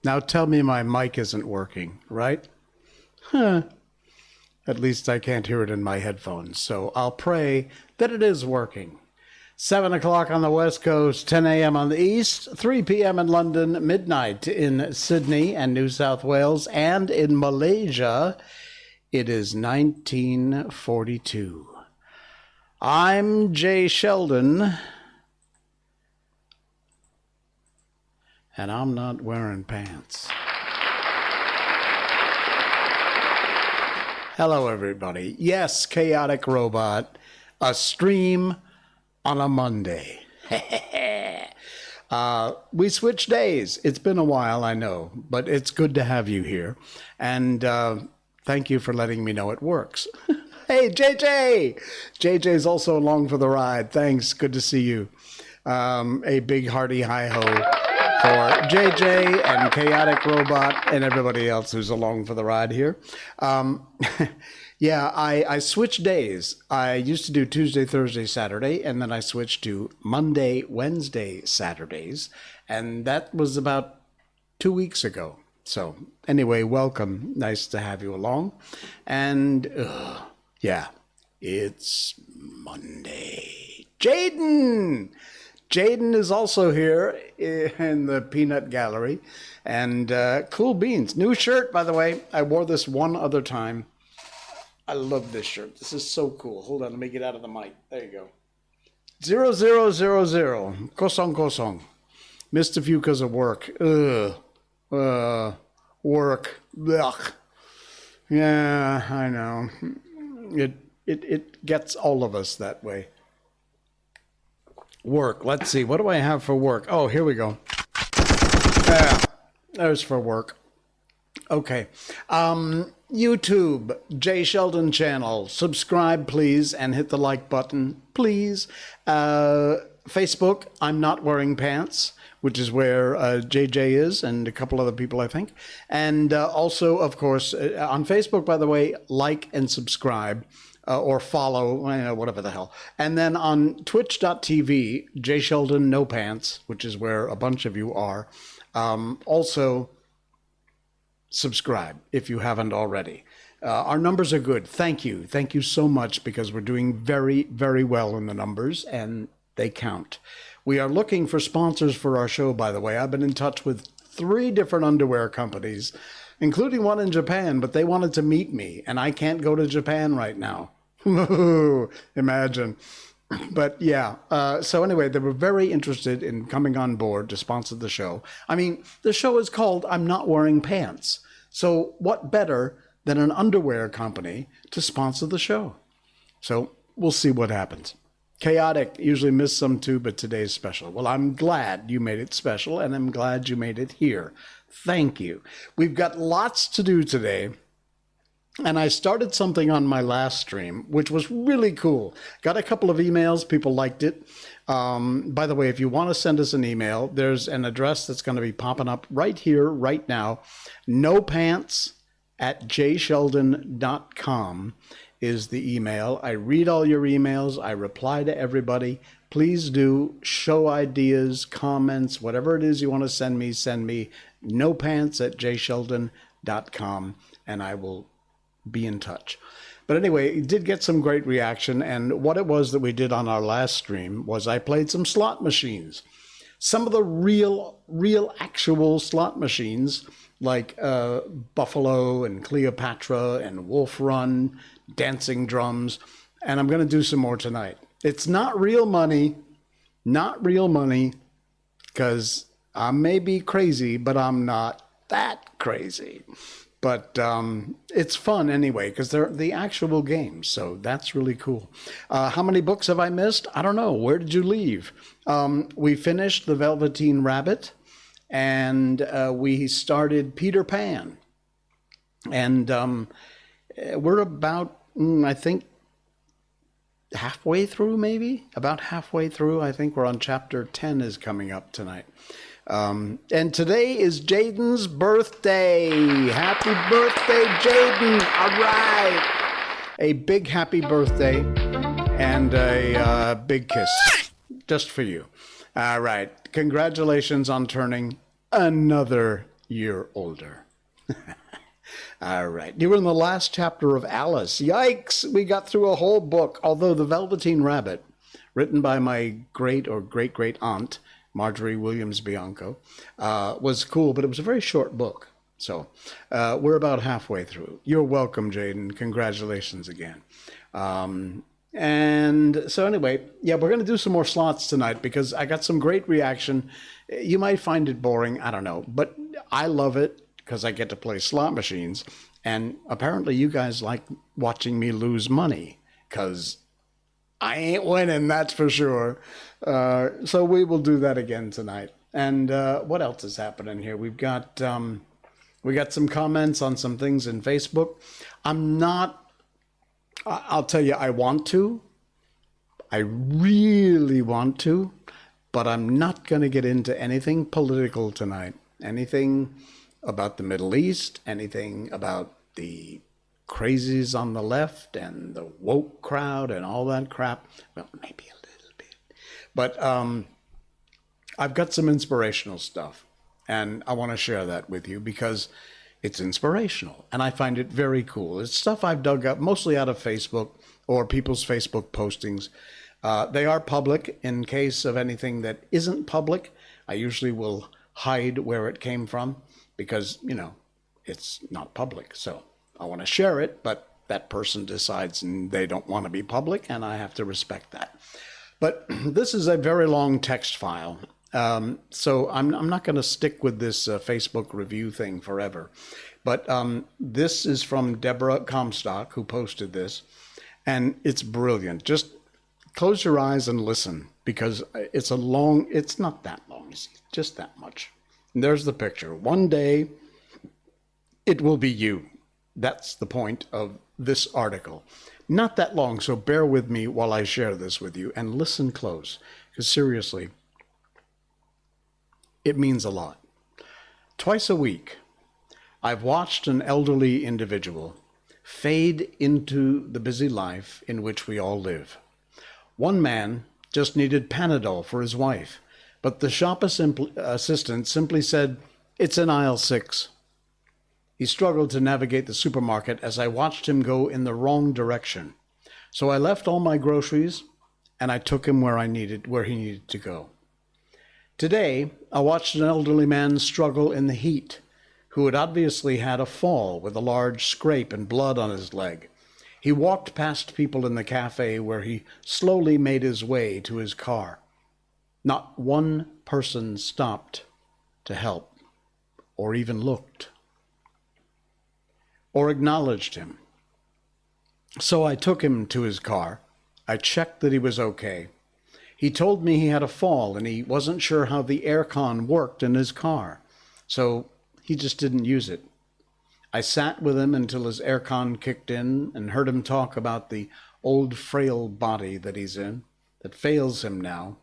Now tell me my mic isn't working, right? Huh. At least I can't hear it in my headphones, so I'll pray that it is working. 7 o'clock on the West Coast, 10 a.m. on the East, 3 p.m. in London, midnight in Sydney and New South Wales, and in Malaysia, it is 1942. I'm Jay Sheldon, and I'm not wearing pants. Hello, everybody. Yes, Chaotic Robot, a stream on a Monday. We switch days. It's been a while, I know, but it's good to have you here. And thank you for letting me know it works. Hey, JJ! JJ's also along for the ride. Thanks. Good to see you. A big hearty hi-ho for JJ and Chaotic Robot and everybody else who's along for the ride here. Yeah, I switched days. I used to do Tuesday, Thursday, Saturday, and then I switched to Monday, Wednesday, Saturdays. And that was about 2 weeks ago. So anyway, welcome. Nice to have you along. And yeah, it's Monday. Jaden! Jaden is also here in the peanut gallery. And cool beans. New shirt, by the way. I wore this one other time. I love this shirt. This is so cool. Hold on, let me get out of the mic. There you go. 0000. Kosong kosong. Missed a few because of work. Work. Ugh. Yeah, I know. It gets all of us that way. Work. Let's see. What do I have for work? Oh, here we go. Yeah, there's for work. Okay. YouTube, Jay Sheldon channel. Subscribe, please, and hit the like button, please. Facebook, I'm Not Wearing Pants, which is where JJ is and a couple other people, I think. And also, of course, on Facebook, by the way, like and subscribe. Or follow, whatever the hell. And then on twitch.tv, Jay Sheldon No Pants, which is where a bunch of you are. Also, subscribe if you haven't already. Our numbers are good. Thank you. Thank you so much because we're doing very, very well in the numbers and they count. We are looking for sponsors for our show, by the way. I've been in touch with 3 different underwear companies, including one in Japan, but they wanted to meet me, and I can't go to Japan right now. Imagine. But yeah, so anyway, they were very interested in coming on board to sponsor the show. I mean, the show is called I'm Not Wearing Pants. So what better than an underwear company to sponsor the show? So we'll see what happens. Chaotic, usually miss some too, but today's special. Well, I'm glad you made it special, and I'm glad you made it here. Thank you. We've got lots to do today. And I started something on my last stream, which was really cool. Got a couple of emails. People liked it. By the way, if you want to send us an email, there's an address that's going to be popping up right here, right now. nopants@jsheldon.com is the email. I read all your emails. I reply to everybody. Please do show ideas, comments, whatever it is you want to send me, nopants@jsheldon.com, and I will be in touch. But anyway, it did get some great reaction, and what it was that we did on our last stream was I played some slot machines. Some of the real actual slot machines, like Buffalo and Cleopatra and Wolf Run, Dancing Drums, and I'm going to do some more tonight. It's not real money, because I may be crazy, but I'm not that crazy. But it's fun anyway, because they're the actual games. So that's really cool. How many books have I missed? I don't know. Where did you leave? We finished The Velveteen Rabbit, and we started Peter Pan. And we're about, I think, halfway through, maybe? About halfway through. I think we're on chapter 10 is coming up tonight. And today is Jaden's birthday. Happy birthday, Jaden. All right. A big happy birthday and a big kiss just for you. All right. Congratulations on turning another year older. All right. You were in the last chapter of Alice. Yikes! We got through a whole book. Although The Velveteen Rabbit, written by my great or great-great aunt, Marjorie Williams Bianco, was cool, but it was a very short book. So we're about halfway through. You're welcome, Jaden. Congratulations again. And so anyway, yeah, we're going to do some more slots tonight because I got some great reaction. You might find it boring. I don't know. But I love it because I get to play slot machines. And apparently you guys like watching me lose money because I ain't winning, that's for sure. So we will do that again tonight. And what else is happening here? We got some comments on some things in Facebook. I'll tell you, I want to. I really want to. But I'm not going to get into anything political tonight. Anything about the Middle East, anything about the crazies on the left and the woke crowd and all that crap. Well, maybe a little bit. But I've got some inspirational stuff. And I want to share that with you because it's inspirational. And I find it very cool. It's stuff I've dug up mostly out of Facebook or people's Facebook postings. They are public. In case of anything that isn't public, I usually will hide where it came from because, you know, it's not public. So I want to share it, but that person decides they don't want to be public, and I have to respect that. But this is a very long text file. So I'm not going to stick with this Facebook review thing forever. But this is from Deborah Comstock, who posted this, and it's brilliant. Just close your eyes and listen, because it's not that long, it's just that much. And there's the picture. One day, it will be you. That's the point of this article. Not that long, so bear with me while I share this with you, and listen close, because seriously, it means a lot. Twice a week, I've watched an elderly individual fade into the busy life in which we all live. One man just needed Panadol for his wife, but the shop assistant simply said, "It's in aisle 6. He struggled to navigate the supermarket as I watched him go in the wrong direction. So I left all my groceries and I took him where he needed to go. Today, I watched an elderly man struggle in the heat, who had obviously had a fall with a large scrape and blood on his leg. He walked past people in the cafe where he slowly made his way to his car. Not one person stopped to help or even looked or acknowledged him. So I took him to his car. I checked that he was okay. He told me he had a fall and he wasn't sure how the aircon worked in his car, so he just didn't use it. I sat with him until his aircon kicked in and heard him talk about the old frail body that he's in, that fails him now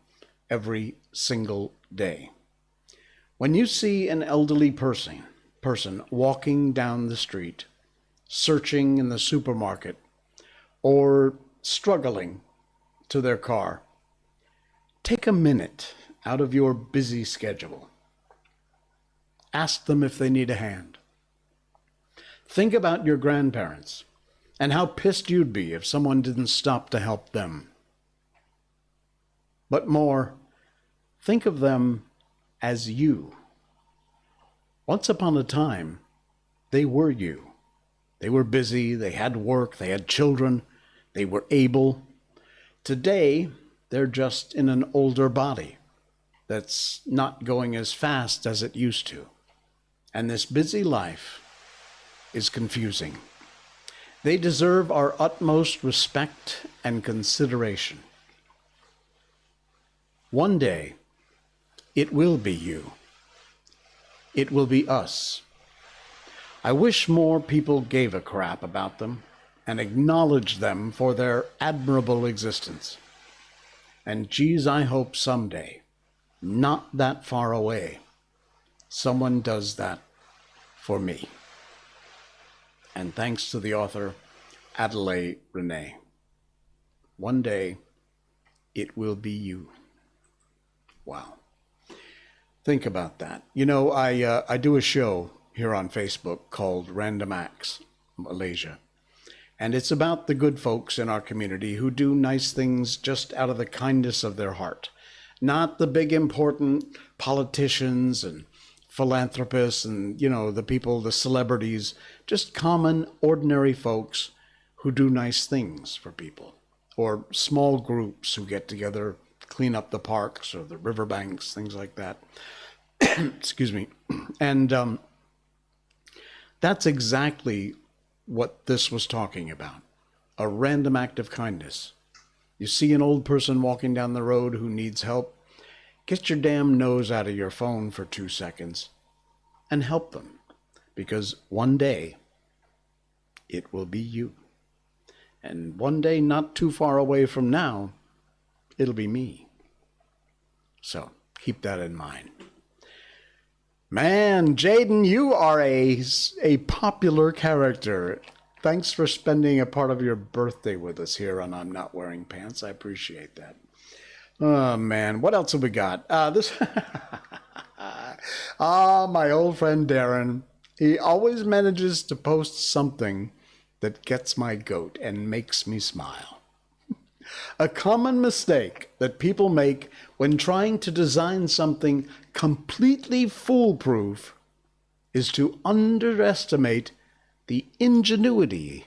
every single day. When you see an elderly person walking down the street, searching in the supermarket, or struggling to their car, take a minute out of your busy schedule. Ask them if they need a hand. Think about your grandparents and how pissed you'd be if someone didn't stop to help them. But more, think of them as you. Once upon a time, they were you. They were busy, they had work, they had children, they were able. Today, they're just in an older body that's not going as fast as it used to. And this busy life is confusing. They deserve our utmost respect and consideration. One day, it will be you. It will be us. I wish more people gave a crap about them and acknowledged them for their admirable existence. And geez, I hope someday, not that far away, someone does that for me. And thanks to the author, Adelaide Renee. One day, it will be you. Wow. Think about that. You know, I do a show here on Facebook called Random Acts Malaysia. And it's about the good folks in our community who do nice things just out of the kindness of their heart. Not the big important politicians and philanthropists and, you know, the people, the celebrities, just common, ordinary folks who do nice things for people. Or small groups who get together, clean up the parks or the riverbanks, things like that. Excuse me. And that's exactly what this was talking about. A random act of kindness. You see an old person walking down the road who needs help, get your damn nose out of your phone for 2 seconds and help them. Because one day, it will be you. And one day not too far away from now, it'll be me. So keep that in mind. Man, Jaden, you are a popular character. Thanks for spending a part of your birthday with us here on I'm Not Wearing Pants. I appreciate that. Oh, man. What else have we got? My old friend Darren. He always manages to post something that gets my goat and makes me smile. A common mistake that people make when trying to design something completely foolproof is to underestimate the ingenuity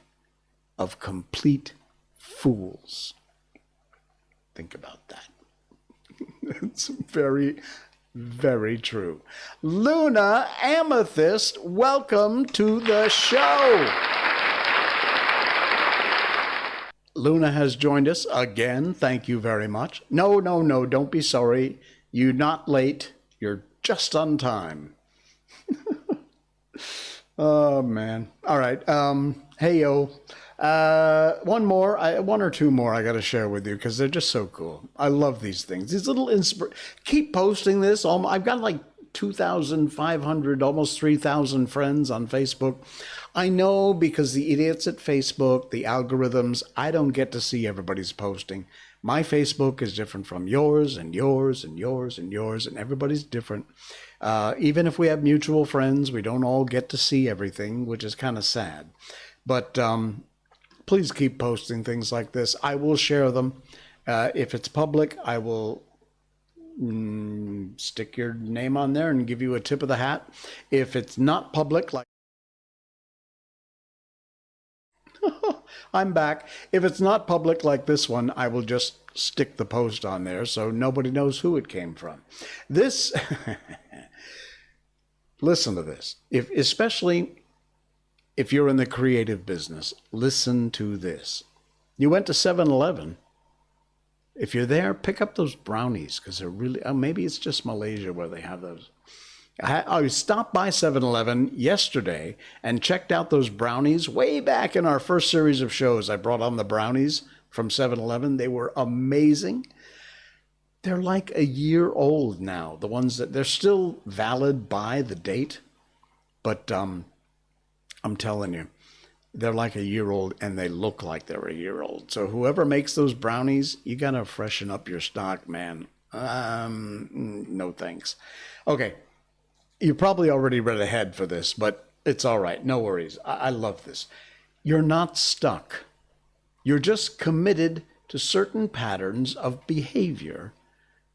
of complete fools. Think about that. It's very, very true. Luna Amethyst, welcome to the show. Luna has joined us again. Thank you very much. No, don't be sorry. You're not late. You're just on time. Oh, man. All right. Hey, yo. One or two more I got to share with you because they're just so cool. I love these things. These little keep posting this. I've got like 2,500, almost 3,000 friends on Facebook. I know because the idiots at Facebook, the algorithms, I don't get to see everybody's posting. My Facebook is different from yours and yours and yours and yours, and everybody's different. Even if we have mutual friends, we don't all get to see everything, which is kind of sad. But please keep posting things like this. I will share them. If it's public, I will stick your name on there and give you a tip of the hat. If it's not public, like I'm back. If it's not public like this one, I will just stick the post on there so nobody knows who it came from. This, listen to this. Especially if you're in the creative business, listen to this. You went to 7-Eleven. If you're there, pick up those brownies because they're really, maybe it's just Malaysia where they have those. I stopped by 7-Eleven yesterday and checked out those brownies. Way back in our first series of shows, I brought on the brownies from 7-Eleven. They were amazing. They're like a year old now. The ones that they're still valid by the date, but I'm telling you, they're like a year old and they look like they're a year old. So whoever makes those brownies, you got to freshen up your stock, man. No thanks. Okay. You probably already read ahead for this, but it's all right. No worries. I love this. You're not stuck. You're just committed to certain patterns of behavior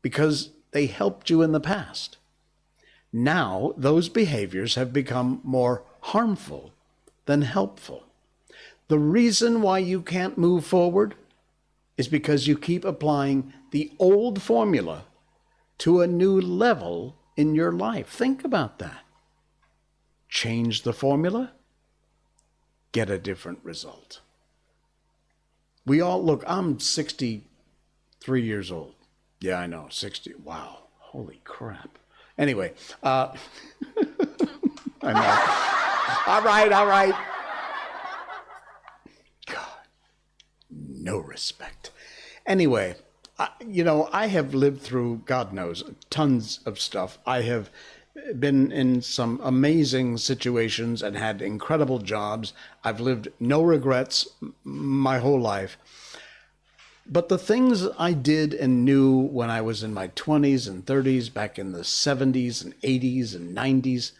because they helped you in the past. Now, those behaviors have become more harmful than helpful. The reason why you can't move forward is because you keep applying the old formula to a new level in your life. Think about that. Change the formula, get a different result. We all, look, I'm 63 years old. Yeah, I know, 60. Wow, holy crap. Anyway, I know. All right. God, no respect. Anyway, I have lived through, God knows, tons of stuff. I have been in some amazing situations and had incredible jobs. I've lived no regrets my whole life. But the things I did and knew when I was in my 20s and 30s, back in the 70s and 80s and 90s,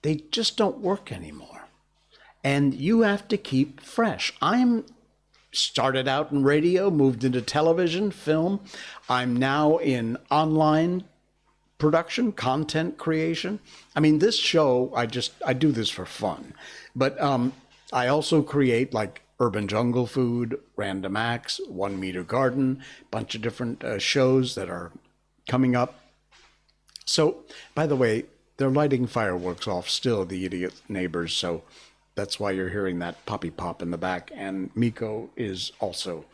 they just don't work anymore. And you have to keep fresh. I'm started out in radio, moved into television, film. I'm now in online production, content creation. I mean, this show, I do this for fun. But I also create like Urban Jungle Food, Random Acts, 1 Meter Garden, bunch of different shows that are coming up. So, by the way, they're lighting fireworks off still, the idiot neighbors. So that's why you're hearing that poppy pop in the back. And Miko is also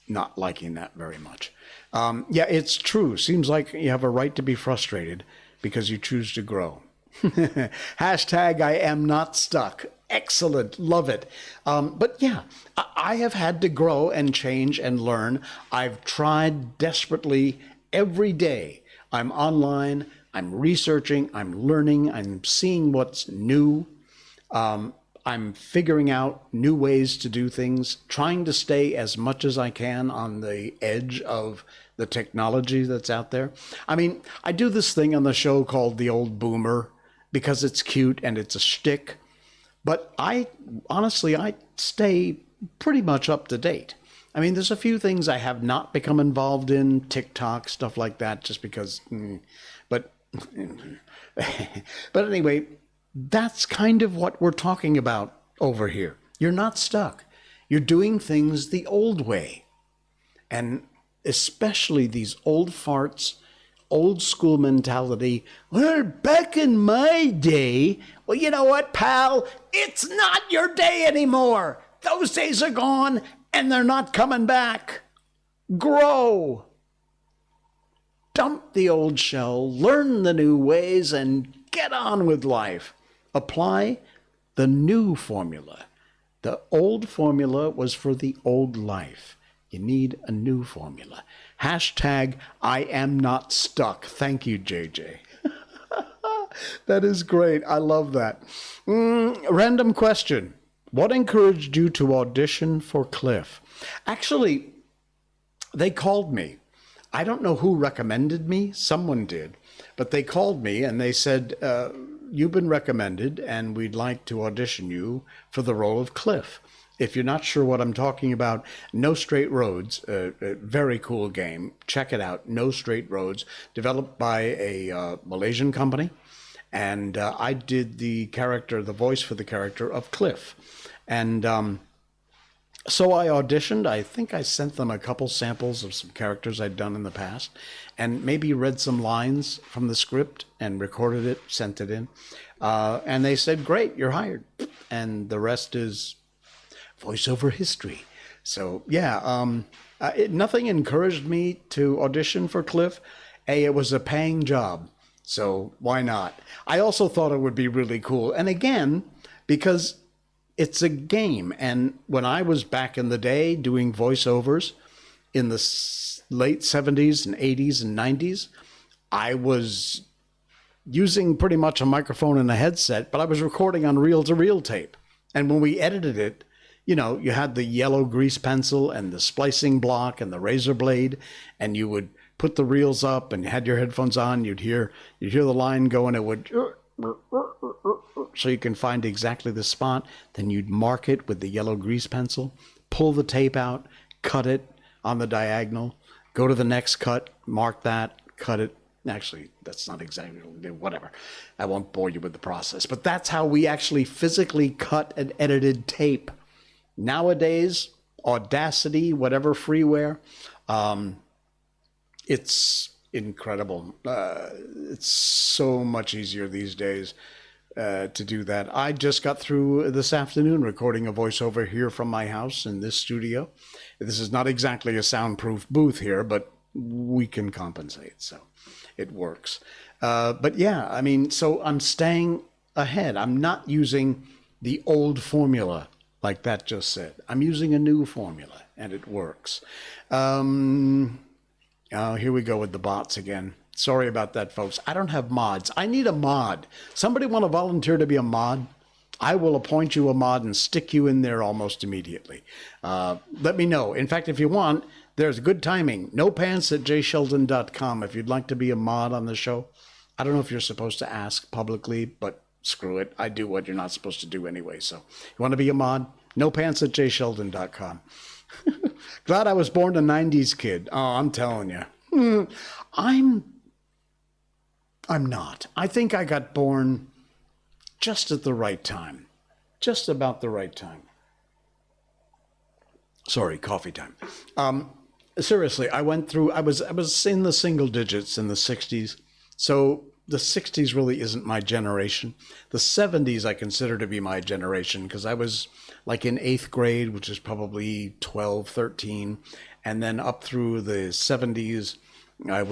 not liking that very much. Yeah, it's true. Seems like you have a right to be frustrated because you choose to grow. Hashtag I am not stuck. Excellent. Love it. But yeah, I have had to grow and change and learn. I've tried desperately every day. I'm online. I'm researching. I'm learning. I'm seeing what's new. I'm figuring out new ways to do things, trying to stay as much as I can on the edge of the technology that's out there. I mean, I do this thing on the show called The Old Boomer because it's cute and it's a shtick. But honestly, I stay pretty much up to date. I mean, there's a few things I have not become involved in, TikTok, stuff like that, just because, but anyway, that's kind of what we're talking about over here. You're not stuck. You're doing things the old way. And especially these old farts, old school mentality. Well, back in my day, well, you know what, pal? It's not your day anymore. Those days are gone and they're not coming back. Grow. Dump the old shell, learn the new ways, and get on with life. Apply the new formula. The old formula was for the old life. You need a new formula. Hashtag I am not stuck. Thank you, JJ. That is great. I love that. Random question. What encouraged you to audition for Cliff? Actually, they called me. I don't know who recommended me. Someone did. But they called me and they said, you've been recommended and we'd like to audition you for the role of Cliff. If you're not sure what I'm talking about, No Straight Roads, a very cool game. Check it out, No Straight Roads, developed by a Malaysian company. And I did the voice for the character of Cliff. And so I auditioned. I think I sent them a couple samples of some characters I'd done in the past and maybe read some lines from the script and recorded it, sent it in. And they said, great, you're hired. And the rest is voiceover history. So yeah, nothing encouraged me to audition for Cliff. It was a paying job, so why not? I also thought it would be really cool. And again, because it's a game. And when I was back in the day doing voiceovers in the late 70s and 80s and 90s, I was using pretty much a microphone and a headset, but I was recording on reel-to-reel tape. And when we edited it, you know, you had the yellow grease pencil and the splicing block and the razor blade, and you would put the reels up and you had your headphones on, you'd hear the line go and it would, so you can find exactly the spot. Then you'd mark it with the yellow grease pencil, pull the tape out, cut it on the diagonal, go to the next cut, mark that, cut it. Actually, that's not exactly, whatever. I won't bore you with the process, but that's how we actually physically cut and edited tape. Nowadays, Audacity, whatever freeware, it's incredible. It's so much easier these days to do that. I just got through this afternoon recording a voiceover here from my house in this studio. This is not exactly a soundproof booth here, but we can compensate, so it works. But yeah, I mean, so I'm staying ahead. I'm not using the old formula like that just said. I'm using a new formula, and it works. Oh, here we go with the bots again. Sorry about that, folks. I don't have mods. I need a mod. Somebody want to volunteer to be a mod? I will appoint you a mod and stick you in there almost immediately. Let me know. In fact, if you want, there's good timing. nopants@jsheldon.com if you'd like to be a mod on the show. I don't know if you're supposed to ask publicly, but screw it. I do what you're not supposed to do anyway. So you want to be a mod? nopants@jsheldon.com. Glad I was born a 90s kid. Oh, I'm telling you. I'm not. I think I got born just at the right time. Just about the right time. Sorry, coffee time. Seriously, I was in the single digits in the 60s. So the 60s really isn't my generation. The 70s I consider to be my generation because I was like in 8th grade, which is probably 12, 13. And then up through the 70s, I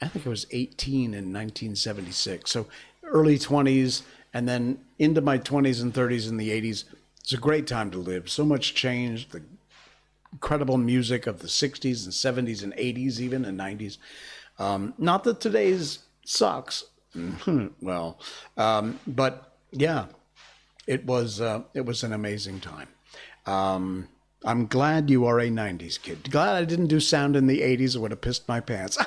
think I was 18 in 1976. So early 20s and then into my 20s and 30s in the 80s. It's a great time to live. So much change. The incredible music of the 60s and 70s and 80s even and 90s. Not that today's sucks. Well, but yeah, it was an amazing time. I'm glad you are a 90s kid. Glad I didn't do sound in the 80s. It would have pissed my pants.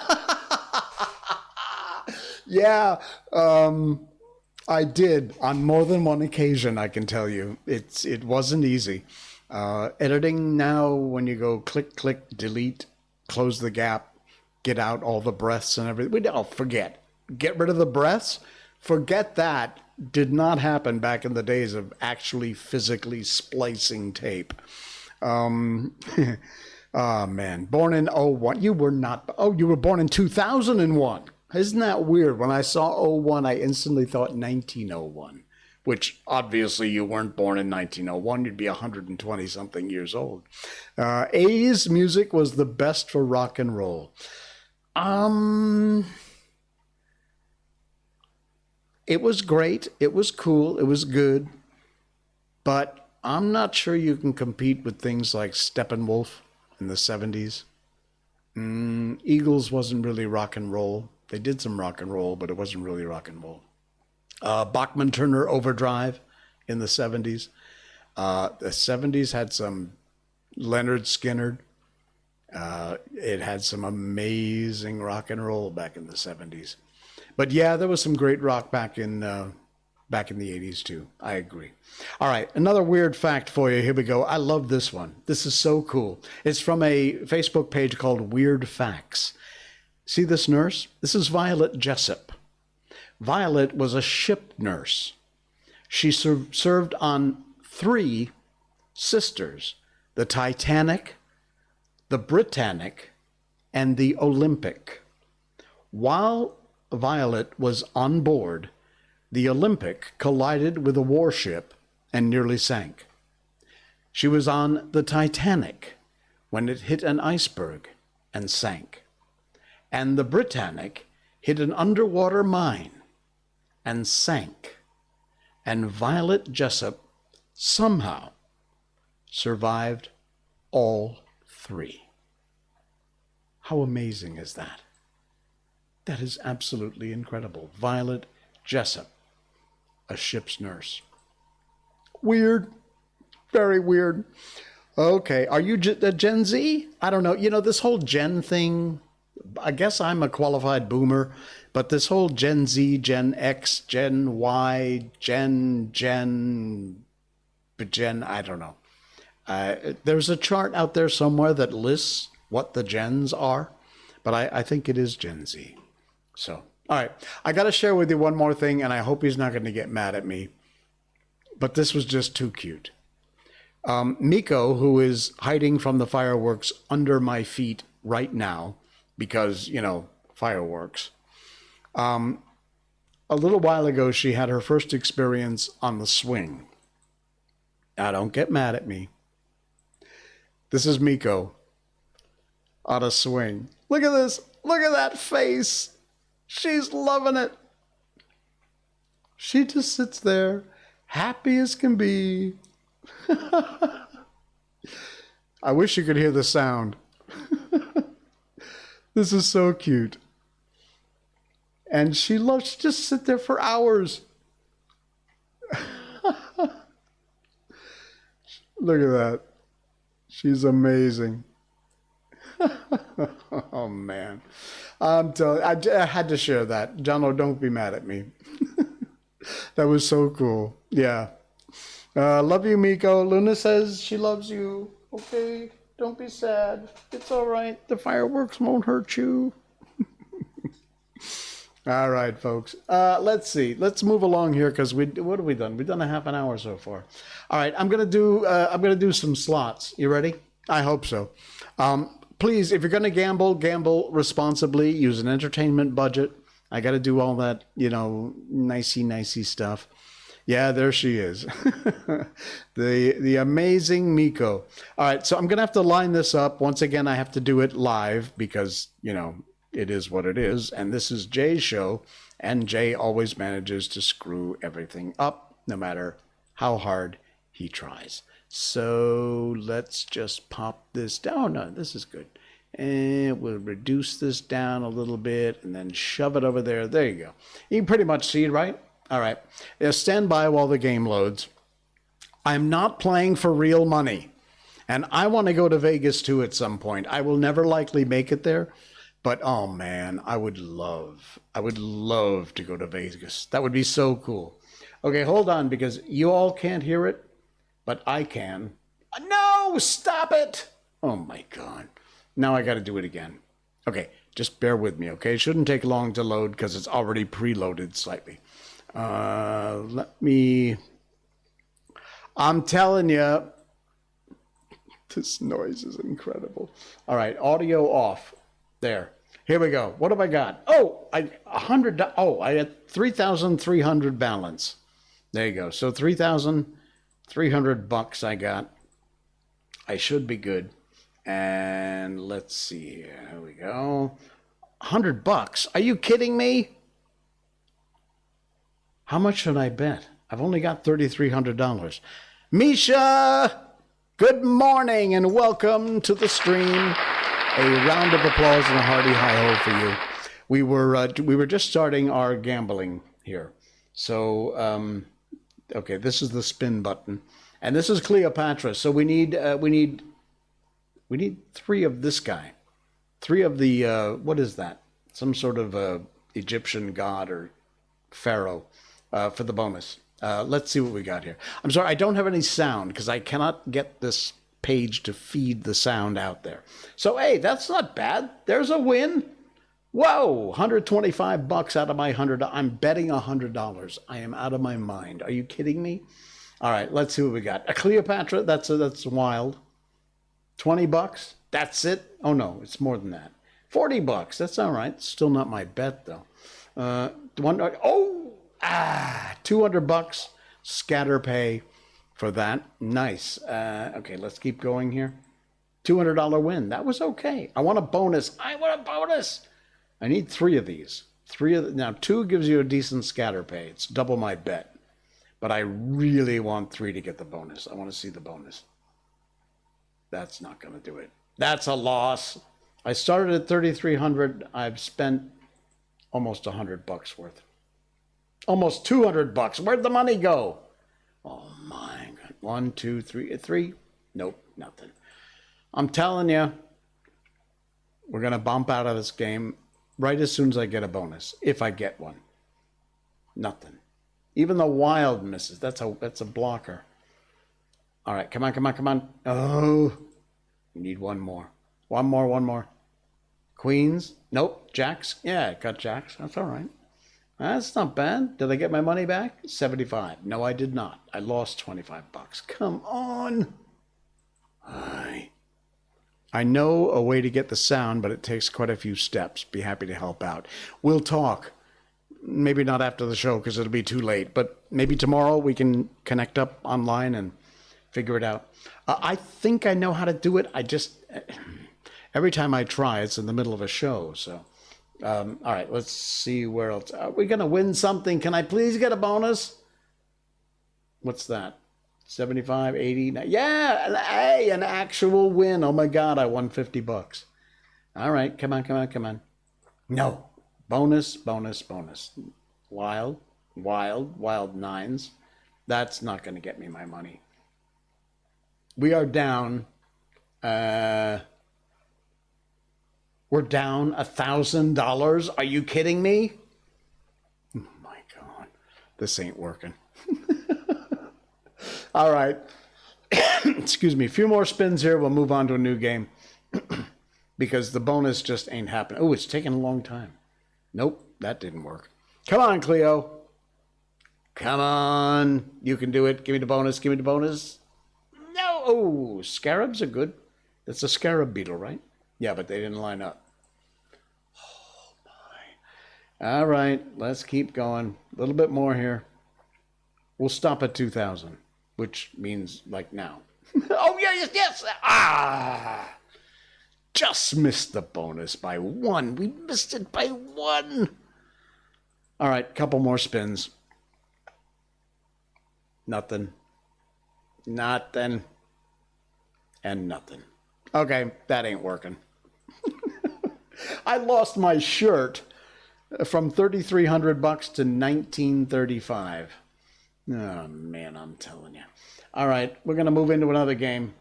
Yeah, I did on more than one occasion, I can tell you. It wasn't easy. Editing now, when you go click, click, delete, close the gap, get out all the breaths and everything. Forget. Get rid of the breaths? Forget that. Did not happen back in the days of actually physically splicing tape. Oh, man. Born in 01. You were not. Oh, you were born in 2001. Isn't that weird? When I saw 01, I instantly thought 1901, which obviously you weren't born in 1901. You'd be 120-something years old. 80s music was the best for rock and roll. It was great. It was cool. It was good. But I'm not sure you can compete with things like Steppenwolf in the 70s. Eagles wasn't really rock and roll. They did some rock and roll, but it wasn't really rock and roll. Bachman Turner Overdrive in the 70s. The 70s had some Leonard Skinner. It had some amazing rock and roll back in the 70s. But yeah, there was some great rock back in the 80s too. I agree. All right, another weird fact for you. Here we go. I love this one. This is so cool. It's from a Facebook page called Weird Facts. See this nurse? This is Violet Jessup. Violet was a ship nurse. She served on 3 sisters, the Titanic, the Britannic, and the Olympic. While Violet was on board, the Olympic collided with a warship and nearly sank. She was on the Titanic when it hit an iceberg and sank. And the Britannic hit an underwater mine and sank. And Violet Jessup somehow survived all 3. How amazing is that? That is absolutely incredible. Violet Jessup, a ship's nurse. Weird. Very weird. Okay, are you a Gen Z? I don't know. You know, this whole Gen thing, I guess I'm a qualified boomer, but this whole Gen Z, Gen X, Gen Y, I don't know. There's a chart out there somewhere that lists what the gens are, but I think it is Gen Z. So, all right. I got to share with you one more thing, and I hope he's not going to get mad at me, but this was just too cute. Miko, who is hiding from the fireworks under my feet right now, because, you know, fireworks. A little while ago, she had her first experience on the swing. Now, don't get mad at me. This is Miko on a swing. Look at this. Look at that face. She's loving it. She just sits there, happy as can be. I wish you could hear the sound. This is so cute. And she loves to just sit there for hours. Look at that. She's amazing. Oh man, I'm telling. I had to share that. Jono, don't be mad at me. That was so cool. Yeah. Love you, Miko. Luna says she loves you. Okay, don't be sad. It's all right. The fireworks won't hurt you. All right, folks. Let's see. Let's move along here because what have we done? We've done a half an hour so far. All right, I'm gonna do some slots. You ready? I hope so. Please, if you're gonna gamble, gamble responsibly. Use an entertainment budget. I got to do all that, nicey stuff. Yeah, there she is. the amazing Miko. All right, so I'm going to have to line this up. Once again, I have to do it live because, it is what it is. And this is Jay's show. And Jay always manages to screw everything up, no matter how hard he tries. So let's just pop this down. Oh, no, this is good. And we'll reduce this down a little bit and then shove it over there. There you go. You can pretty much see it, right? All right. Stand by while the game loads. I'm not playing for real money. And I want to go to Vegas too at some point. I will never likely make it there. But oh man, I would love to go to Vegas. That would be so cool. Okay, hold on because you all can't hear it, but I can. No, stop it. Oh my God. Now I got to do it again. Okay, just bear with me, okay? It shouldn't take long to load because it's already preloaded slightly. I'm telling you, this noise is incredible. All right, audio off. There. Here we go. What have I got? Oh, I had 3,300 balance. There you go. So 3,300 bucks I got. I should be good. And let's see here. Here we go. 100 bucks. Are you kidding me? How much should I bet? I've only got $3,300. Misha, good morning and welcome to the stream. A round of applause and a hearty hi-ho for you. We were just starting our gambling here. So, okay, this is the spin button. And this is Cleopatra. So we need three of this guy. Three of the, what is that? Some sort of Egyptian god or pharaoh for the bonus. Let's see what we got here. I'm sorry, I don't have any sound because I cannot get this page to feed the sound out there. So, hey, that's not bad. There's a win. Whoa, 125 bucks out of my $100. I'm betting $100. I am out of my mind. Are you kidding me? All right, let's see what we got. A Cleopatra, that's wild. 20 bucks. That's it. Oh no, it's more than that. 40 bucks. That's all right. Still not my bet though. 200 bucks scatter pay for that. Nice. Okay, let's keep going here. $200 win. That was okay. I want a bonus. I need three of these. Now, two gives you a decent scatter pay. It's double my bet. But I really want three to get the bonus. I want to see the bonus. That's not going to do it. That's a loss. I started at 3,300. I've spent almost 100 bucks worth. Almost 200 bucks. Where'd the money go? Oh my God. 1, 2, 3. 3? Nope, nothing. I'm telling you, we're going to bump out of this game right as soon as I get a bonus, if I get one. Nothing. Even the wild misses. That's a blocker. All right, come on. Oh, we need one more. One more. Queens? Nope. Jacks? Yeah, I got jacks. That's all right. That's not bad. Did I get my money back? 75. No, I did not. I lost 25 bucks. Come on. I know a way to get the sound, but it takes quite a few steps. Be happy to help out. We'll talk. Maybe not after the show because it'll be too late, but maybe tomorrow we can connect up online and figure it out. I think I know how to do it. I just, every time I try, it's in the middle of a show. So, all right, let's see where else. Are we going to win something? Can I please get a bonus? What's that? 75, 80. Yeah, hey, an actual win. Oh my God, I won 50 bucks. All right, come on. No, bonus. Wild nines. That's not going to get me my money. We are down. We're down $1,000. Are you kidding me? Oh my God, this ain't working. All right. Excuse me. A few more spins here. We'll move on to a new game because the bonus just ain't happening. Oh, it's taking a long time. Nope, that didn't work. Come on, Cleo. Come on. You can do it. Give me the bonus. Give me the bonus. No. Oh, scarabs are good. That's a scarab beetle, right? Yeah, but they didn't line up. Oh, my. All right. Let's keep going. A little bit more here. We'll stop at 2,000, which means like now. Oh, yes, yes. Ah. Just missed the bonus by 1. We missed it by 1. All right. Couple more spins. Nothing. Nothing. And nothing. Okay, that ain't working. I lost my shirt from $3,300 to $1,935. Oh, man, I'm telling you. All right, we're going to move into another game.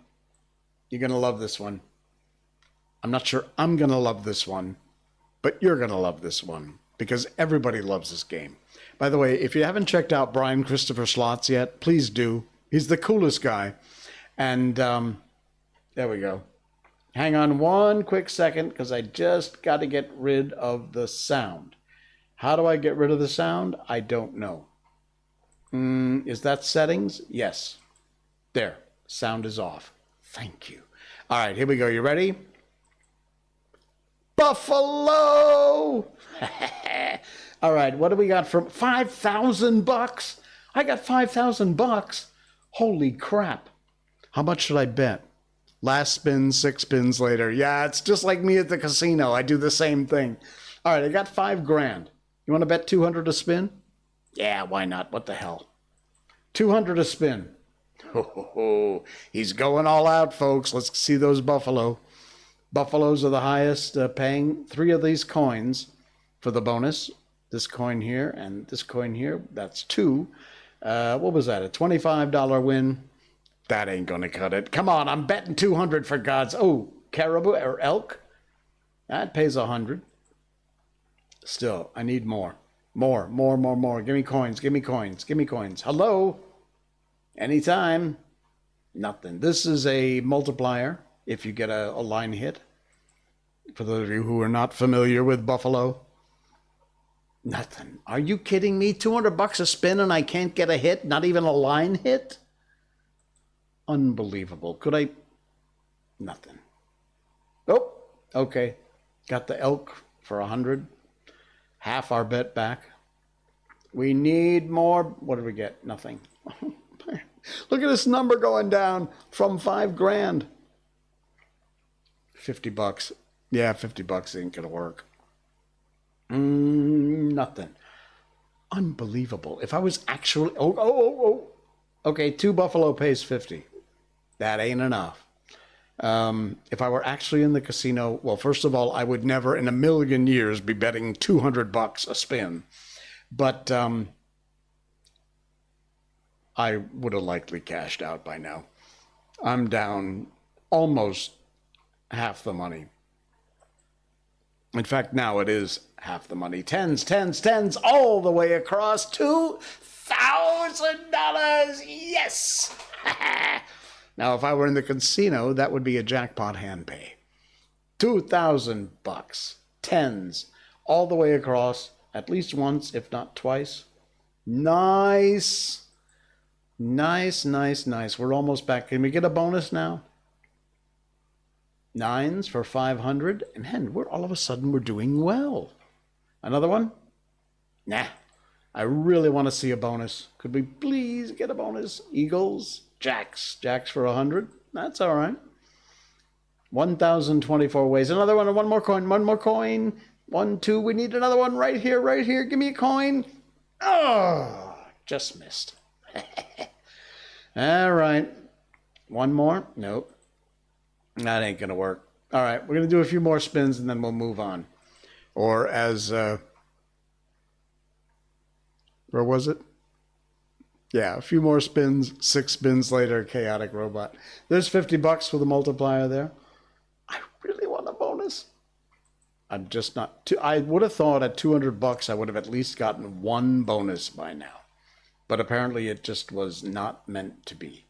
You're going to love this one. I'm not sure I'm going to love this one, but you're going to love this one because everybody loves this game. By the way, if you haven't checked out Brian Christopher Slots yet, please do. He's the coolest guy. And there we go. Hang on one quick second because I just got to get rid of the sound. How do I get rid of the sound? I don't know. Is that settings? Yes. There. Sound is off. Thank you. All right, here we go. You ready? Buffalo! All right, what do we got from $5,000? I got $5,000. Holy crap. How much should I bet? Last spin, 6 spins later. Yeah, it's just like me at the casino. I do the same thing. All right, I got $5,000. You want to bet 200 a spin? Yeah, why not? What the hell? 200 a spin. Oh, he's going all out, folks. Let's see those buffalo. Buffaloes are the highest paying. 3 of these coins for the bonus. This coin here and this coin here. That's 2. What was that? A $25 win. That ain't gonna cut it. Come on, I'm betting 200 for God's. Oh, caribou or elk. That pays 100. Still, I need more. More. Give me coins. Give me coins. Give me coins. Hello. Anytime. Nothing. This is a multiplier. If you get a line hit. For those of you who are not familiar with buffalo. Nothing. Are you kidding me? $200 a spin and I can't get a hit? Not even a line hit? Unbelievable. Could I? Nothing. Oh, okay. Got the elk for 100. Half our bet back. We need more. What did we get? Nothing. Look at this number going down from $5,000. $50. Yeah, $50 ain't gonna work. Nothing. Unbelievable. If I was actually... Oh. Okay, 2 buffalo pays 50. That ain't enough. If I were actually in the casino, well, first of all, I would never in a million years be betting $200 a spin. But I would have likely cashed out by now. I'm down almost half the money. In fact, now it is half the money. Tens, all the way across. $2,000. Yes. Now, if I were in the casino, that would be a jackpot hand pay. $2,000. Tens, all the way across, at least once, if not twice. Nice. We're almost back. Can we get a bonus now? 9s for 500. And man, all of a sudden we're doing well. Another one? Nah. I really want to see a bonus. Could we please get a bonus? Eagles, jacks for 100. That's all right. 1,024 ways. Another one. One more coin. 1, 2. We need another one right here. Give me a coin. Oh, just missed. All right. One more. Nope. That ain't going to work. All right. We're going to do a few more spins and then we'll move on. Or as... where was it? Yeah, a few more spins, 6 spins later, chaotic robot. There's $50 for the multiplier there. I really want a bonus. I'm just not. I would have thought at $200 I would have at least gotten one bonus by now. But apparently it just was not meant to be.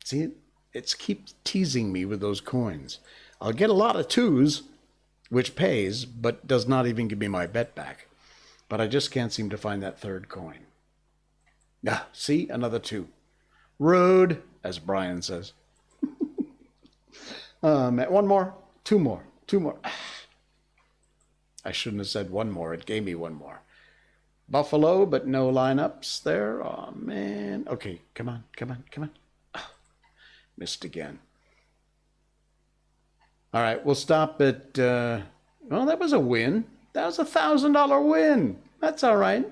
See, it's keeps teasing me with those coins. I'll get a lot of 2s, which pays, but does not even give me my bet back. But I just can't seem to find that third coin. Ah, see, another 2. Rude, as Brian says. One more, 2 more, 2 more. I shouldn't have said one more. It gave me one more. Buffalo, but no lineups there. Oh, man. Okay, come on, come on, come on. Oh, missed again. All right, we'll stop at, well, that was a win. That was a $1,000 win. That's all right.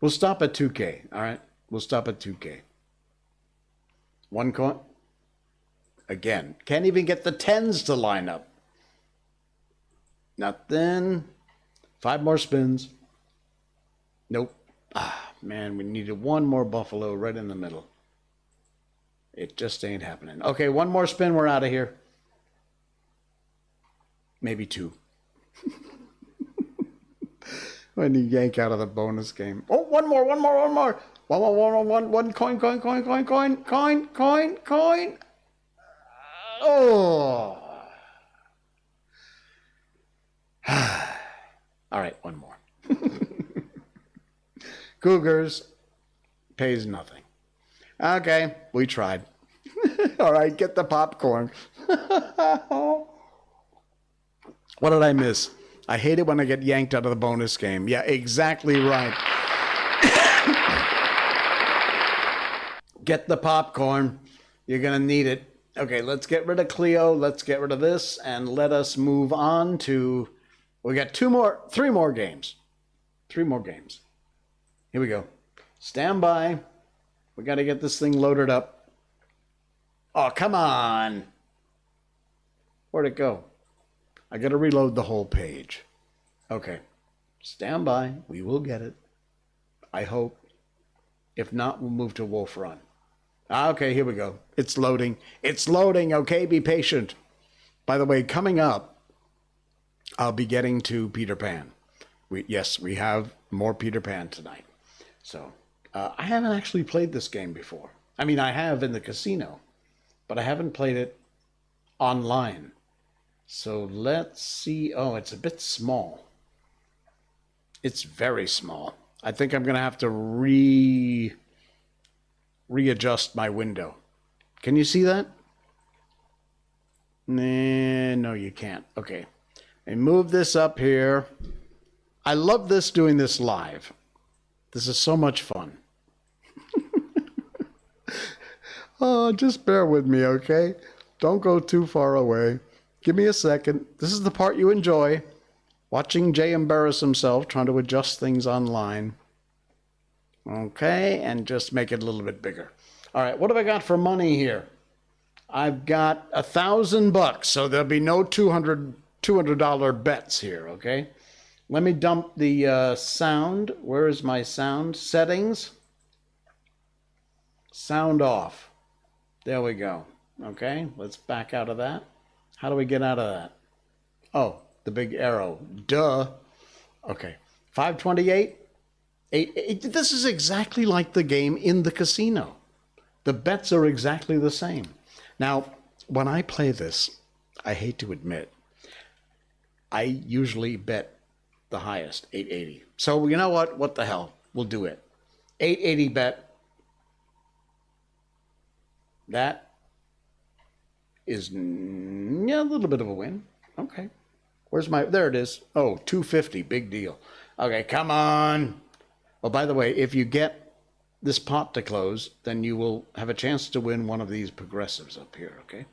We'll stop at 2K, all right? We'll stop at 2K. One coin. Again, can't even get the 10s to line up. Nothing. 5 more spins. Nope. Ah, man, we needed one more buffalo right in the middle. It just ain't happening. Okay, one more spin, we're out of here. Maybe 2. When you yank out of the bonus game. Oh, one more. One coin. Oh. All right, one more. Cougars pays nothing. Okay, we tried. All right, get the popcorn. What did I miss? I hate it when I get yanked out of the bonus game. Yeah, exactly right. Get the popcorn. You're going to need it. Okay, let's get rid of Cleo. Let's get rid of this. And let us move on to... We got 3 more games. 3 more games. Here we go. Stand by. We got to get this thing loaded up. Oh, come on. Where'd it go? I got to reload the whole page. Okay. Stand by. We will get it. I hope. If not, we'll move to Wolf Run. Okay, here we go. It's loading. It's loading. Okay, be patient. By the way, coming up, I'll be getting to Peter Pan. Yes, we have more Peter Pan tonight. So, I haven't actually played this game before. I mean, I have in the casino, but I haven't played it online. So let's see. Oh, it's a bit small. It's very small. I think I'm going to have to readjust my window. Can you see that? Nah, no, you can't. Okay. And move this up here. I love this, doing this live. This is so much fun. Oh, just bear with me, okay? Don't go too far away. Give me a second. This is the part you enjoy. Watching Jay embarrass himself, trying to adjust things online. Okay, and just make it a little bit bigger. All right, what have I got for money here? I've got $1,000, so there'll be no $200 bets here, okay? Let me dump the sound. Where is my sound? Settings. Sound off. There we go. Okay, let's back out of that. How do we get out of that? Oh, the big arrow. Duh. Okay. 528. 8. This is exactly like the game in the casino. The bets are exactly the same. Now, when I play this, I hate to admit, I usually bet the highest, 880. So you know what? What the hell? We'll do it. 880 bet. That is a little bit of a win. Okay. Where's my... There it is. Oh, 250. Big deal. Okay, come on. Well, by the way, if you get this pot to close, then you will have a chance to win one of these progressives up here, okay?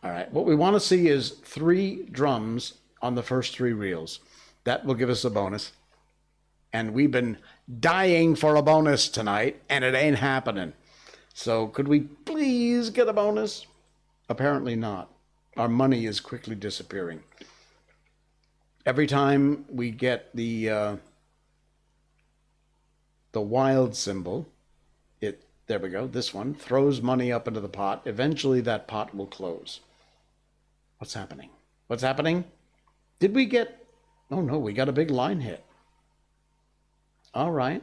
All right. What we want to see is 3 drums on the first 3 reels. That will give us a bonus. And we've been dying for a bonus tonight, and it ain't happening. So could we please get a bonus? Apparently not. Our money is quickly disappearing. Every time we get the wild symbol, There we go. This one throws money up into the pot. Eventually that pot will close. What's happening? What's happening? Did we get... Oh no, we got a big line hit. All right.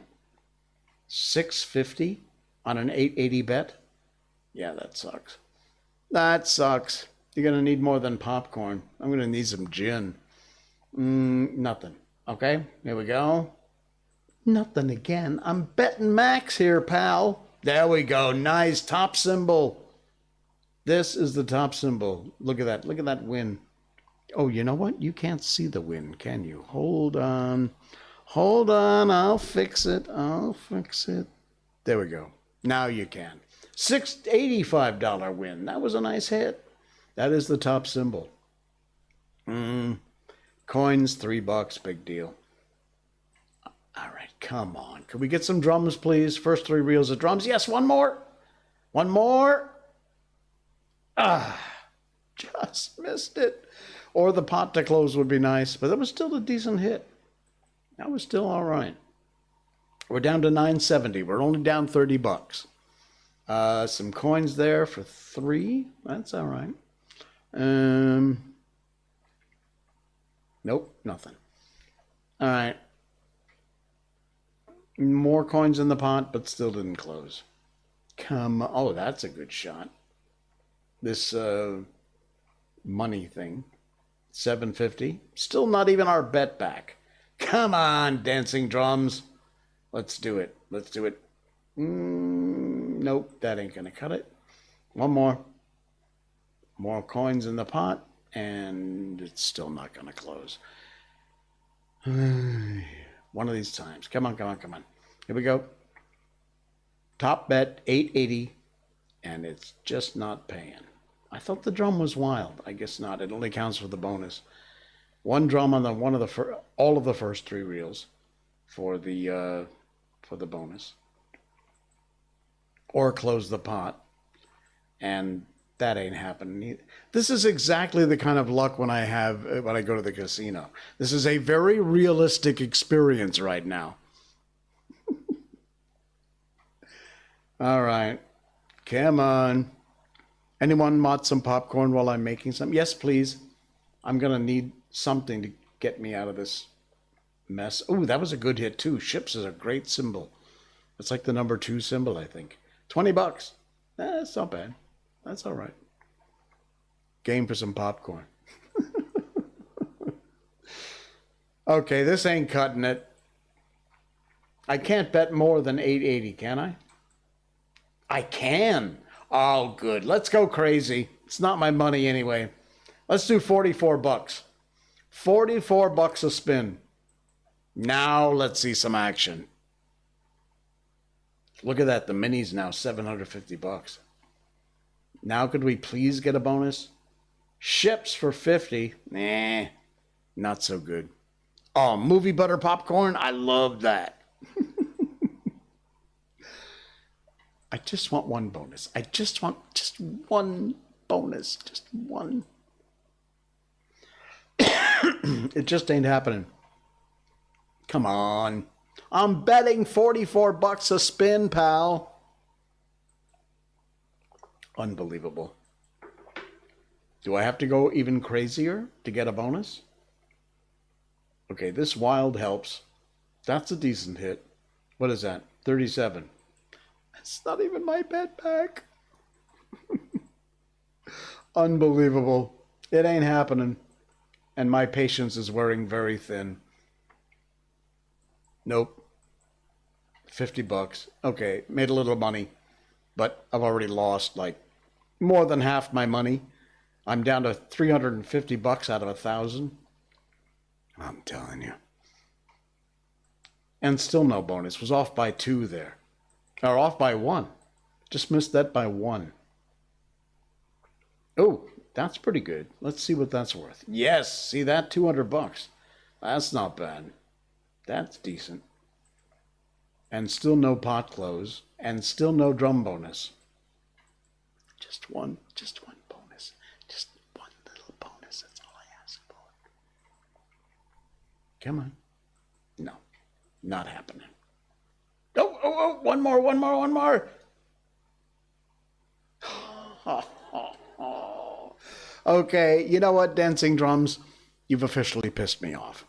650 on an 880 bet. Yeah, that sucks. That sucks. You're going to need more than popcorn. I'm going to need some gin. Nothing. Okay, here we go. Nothing again. I'm betting max here, pal. There we go. Nice top symbol. This is the top symbol. Look at that. Look at that win. Oh, you know what? You can't see the win, can you? Hold on. Hold on. I'll fix it. I'll fix it. There we go. Now you can. $685 win. That was a nice hit. That is the top symbol. Coins, $3. Big deal. All right, come on. Could we get some drums, please? First 3 reels of drums. Yes, one more. One more. Just missed it. Or the pot to close would be nice, but that was still a decent hit. That was still all right. We're down to 970. We're only down $30. Some coins there for 3. That's all right. Nope, nothing. All right. More coins in the pot, but still didn't close. Come on. Oh, that's a good shot. This money thing. 750. Still not even our bet back. Come on, dancing drums. Let's do it. Let's do it. Nope, that ain't going to cut it. One more. More coins in the pot, and it's still not going to close. One of these times. Come on, come on, come on. Here we go. Top bet, 880, and it's just not paying. I thought the drum was wild. I guess not. It only counts for the bonus. One drum on the all of the first 3 reels for the bonus, or close the pot, and that ain't happening either. This is exactly the kind of luck when I go to the casino. This is a very realistic experience right now. All right, come on. Anyone want some popcorn while I'm making some? Yes, please. I'm gonna need something to get me out of this mess. Oh, that was a good hit too. Ships is a great symbol. It's like the number 2 symbol, I think. $20. That's not bad. That's all right. Game for some popcorn. Okay, this ain't cutting it. I can't bet more than 880, can I? I can. Oh, good. Let's go crazy. It's not my money anyway. Let's do $44. $44 a spin. Now let's see some action. Look at that. The mini's now $750. Now could we please get a bonus? Ships for 50. Nah, not so good. Oh, movie butter popcorn. I love that. I just want one bonus. I just want just one bonus. Just one. It just ain't happening. Come on. I'm betting $44 a spin, pal. Unbelievable. Do I have to go even crazier to get a bonus? Okay, this wild helps. That's a decent hit. What is that? 37. It's not even my bet back. Unbelievable. It ain't happening. And my patience is wearing very thin. Nope. $50. Okay, made a little money. But I've already lost like more than half my money. I'm down to $350 out of 1,000. I'm telling you. And still no bonus. Was off by 2 there. Or off by 1. Just missed that by 1. Oh, that's pretty good. Let's see what that's worth. Yes, see that? $200. That's not bad. That's decent. And still no pot close. And still no drum bonus. Just one bonus. Just one little bonus. That's all I ask for. Come on. No, not happening. Oh, one more. Okay, you know what, Dancing Drums? You've officially pissed me off.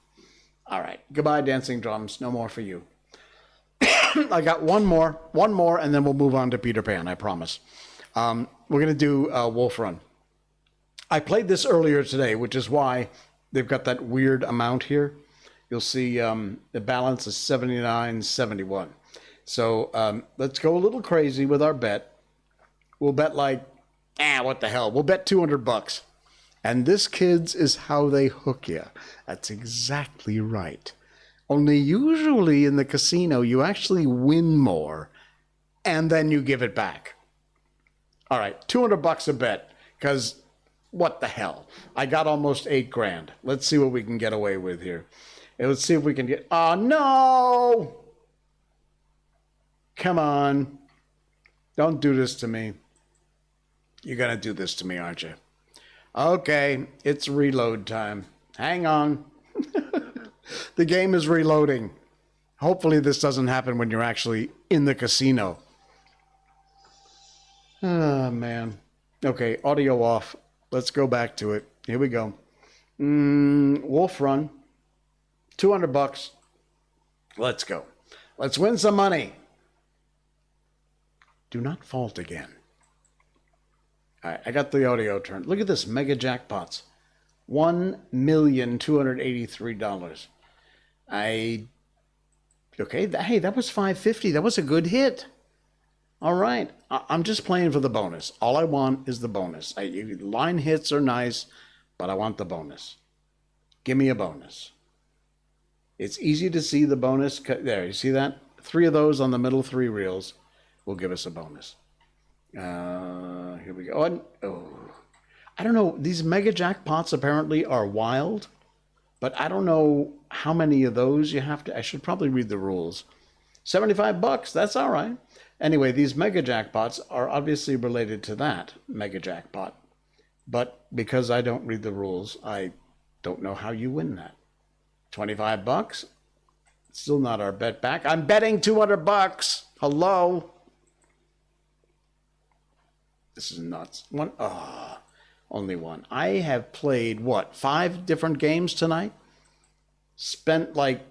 All right, goodbye, Dancing Drums. No more for you. I got one more, and then we'll move on to Peter Pan, I promise. We're going to do Wolf Run. I played this earlier today, which is why they've got that weird amount here. You'll see the balance is 79.71. So let's go a little crazy with our bet. We'll bet like, what the hell? We'll bet $200. And this, kids, is how they hook you. That's exactly right. Only usually in the casino, you actually win more, and then you give it back. All right, $200 a bet, because what the hell? I got almost $8,000. Let's see what we can get away with here. And let's see if we can get... Oh, no! Come on. Don't do this to me. You're going to do this to me, aren't you? Okay, it's reload time. Hang on. The game is reloading. Hopefully this doesn't happen when you're actually in the casino. Oh, man. Okay, audio off. Let's go back to it. Here we go. Wolf Run. $200. Let's go. Let's win some money. Do not fault again. All right, I got the audio turned. Look at this, mega jackpots. $1,283,000. Okay, hey, that was $550. That was a good hit. All right, I'm just playing for the bonus. All I want is the bonus. Line hits are nice, but I want the bonus. Give me a bonus. It's easy to see the bonus. There, you see that? 3 of those on the middle 3 reels will give us a bonus. Here we go. I don't know. These mega jackpots apparently are wild, but I don't know how many of those you have to. I should probably read the rules. $75. That's all right. Anyway, these mega jackpots are obviously related to that mega jackpot, but because I don't read the rules, I don't know how you win that. $25. Still not our bet back. I'm betting $200. Hello. This is nuts. Only one. I have played, 5 different games tonight? Spent like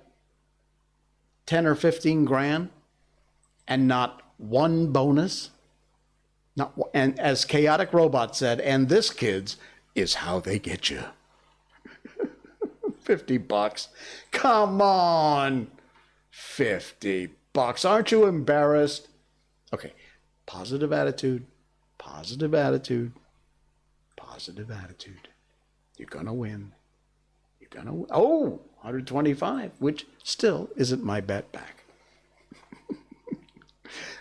10 or 15 grand and not one bonus? And as Chaotic Robot said, and this, kids, is how they get you. $50. Come on. $50. Aren't you embarrassed? Okay. Positive attitude. Positive attitude. Positive attitude. You're going to win. You're going to win. Oh, 125, which still isn't my bet back.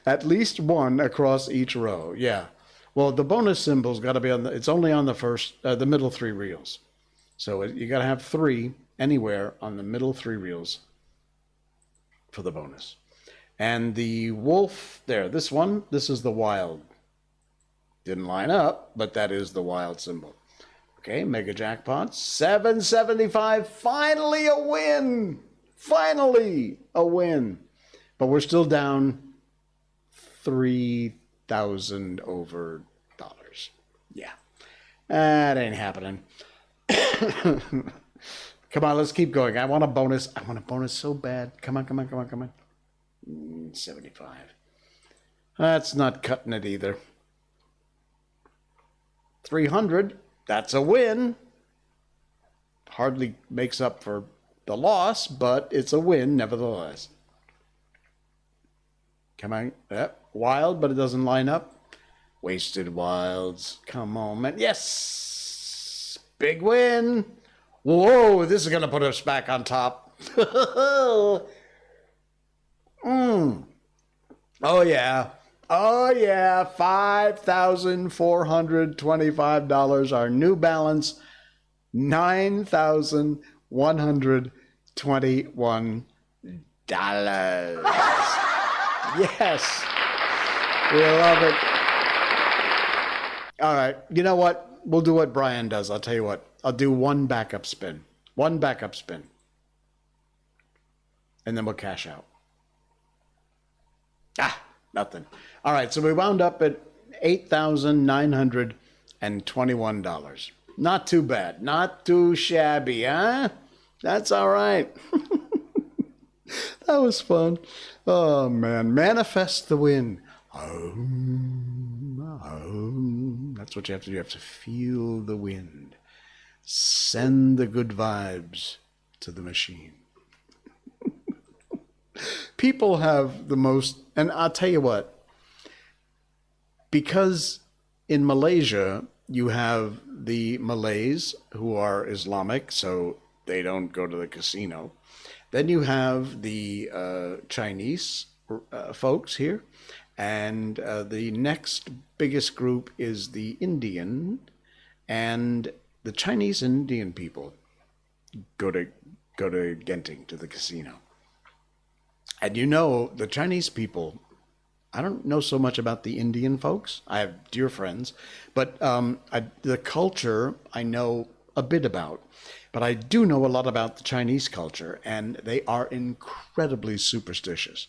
At least one across each row. Yeah. Well, the bonus symbol's got to be on it's only on the middle 3 reels. So you got to have 3 anywhere on the middle 3 reels for the bonus. And the wolf there, this is the wild. Didn't line up, but that is the wild symbol. Okay, mega jackpot, $775. Finally a win. Finally a win. But we're still down $3,000 over dollars. Yeah, that ain't happening. Come on, let's keep going. I want a bonus. I want a bonus so bad. Come on. 75. That's not cutting it either. 300. That's a win. Hardly makes up for the loss, but it's a win nevertheless. Come on. Yep. Wild, but it doesn't line up. Wasted wilds. Come on, man. Yes. Big win. Whoa, this is going to put us back on top. Oh, yeah. Oh, yeah. $5,425. Our new balance, $9,121. Yes. We love it. All right. You know what? We'll do what Brian does. I'll tell you what. I'll do one backup spin. One backup spin. And then we'll cash out. Nothing. All right. So we wound up at $8,900 $21. Not too bad. Not too shabby, huh? That's all right. That was fun. Oh, man. Manifest the win. That's what you have to do. You have to feel the wind. Send the good vibes to the machine. People have the most, and I'll tell you what, because in Malaysia, you have the Malays who are Islamic, so they don't go to the casino. Then you have the Chinese folks here, and the next biggest group is the Indian, and the Chinese and Indian people go to Genting, to the casino. And you know, the Chinese people, I don't know so much about the Indian folks. I have dear friends, but the culture I know a bit about. But I do know a lot about the Chinese culture, and they are incredibly superstitious.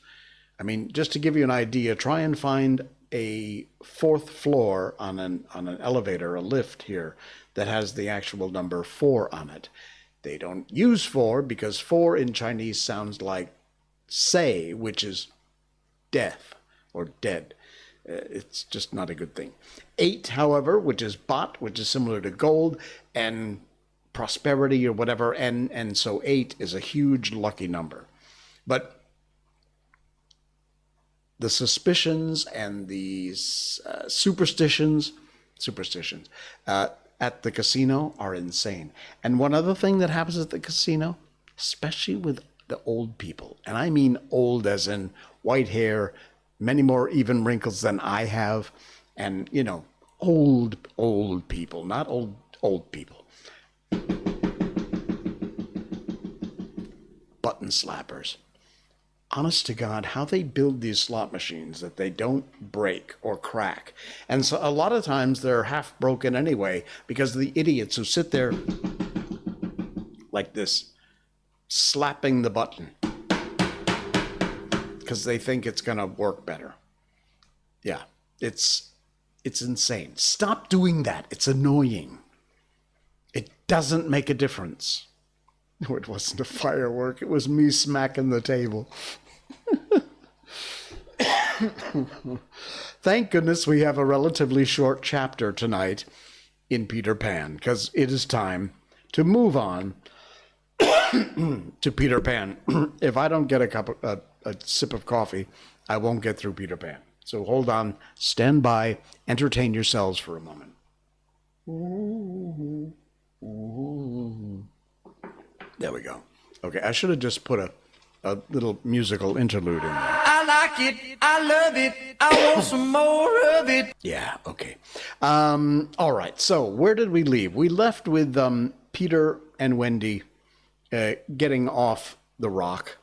I mean, just to give you an idea, try and find a fourth floor on an elevator, a lift here, that has the actual number 4 on it. They don't use 4 because 4 in Chinese sounds like say, which is death or dead. It's just not a good thing. 8, however, which is baht, which is similar to gold and prosperity or whatever, and so 8 is a huge lucky number. But the suspicions and the superstitions at the casino are insane. And one other thing that happens at the casino, especially with the old people, and I mean old as in white hair, many more even wrinkles than I have, and you know, old people, not old people. Button slappers. Honest to God, how they build these slot machines that they don't break or crack. And so a lot of times they're half broken anyway because of the idiots who sit there like this, slapping the button because they think it's going to work better. Yeah, it's insane. Stop doing that. It's annoying. It doesn't make a difference. No, it wasn't a firework. It was me smacking the table. Thank goodness we have a relatively short chapter tonight in Peter Pan, because it is time to move on to Peter Pan. If I don't get a sip of coffee, I won't get through Peter Pan. So hold on, stand by, entertain yourselves for a moment. There we go. Okay, I should have just put a little musical interlude in there. I like it. I love it. I want some more of it. Yeah, okay. All right, so where did we leave? We left with Peter and Wendy getting off the rock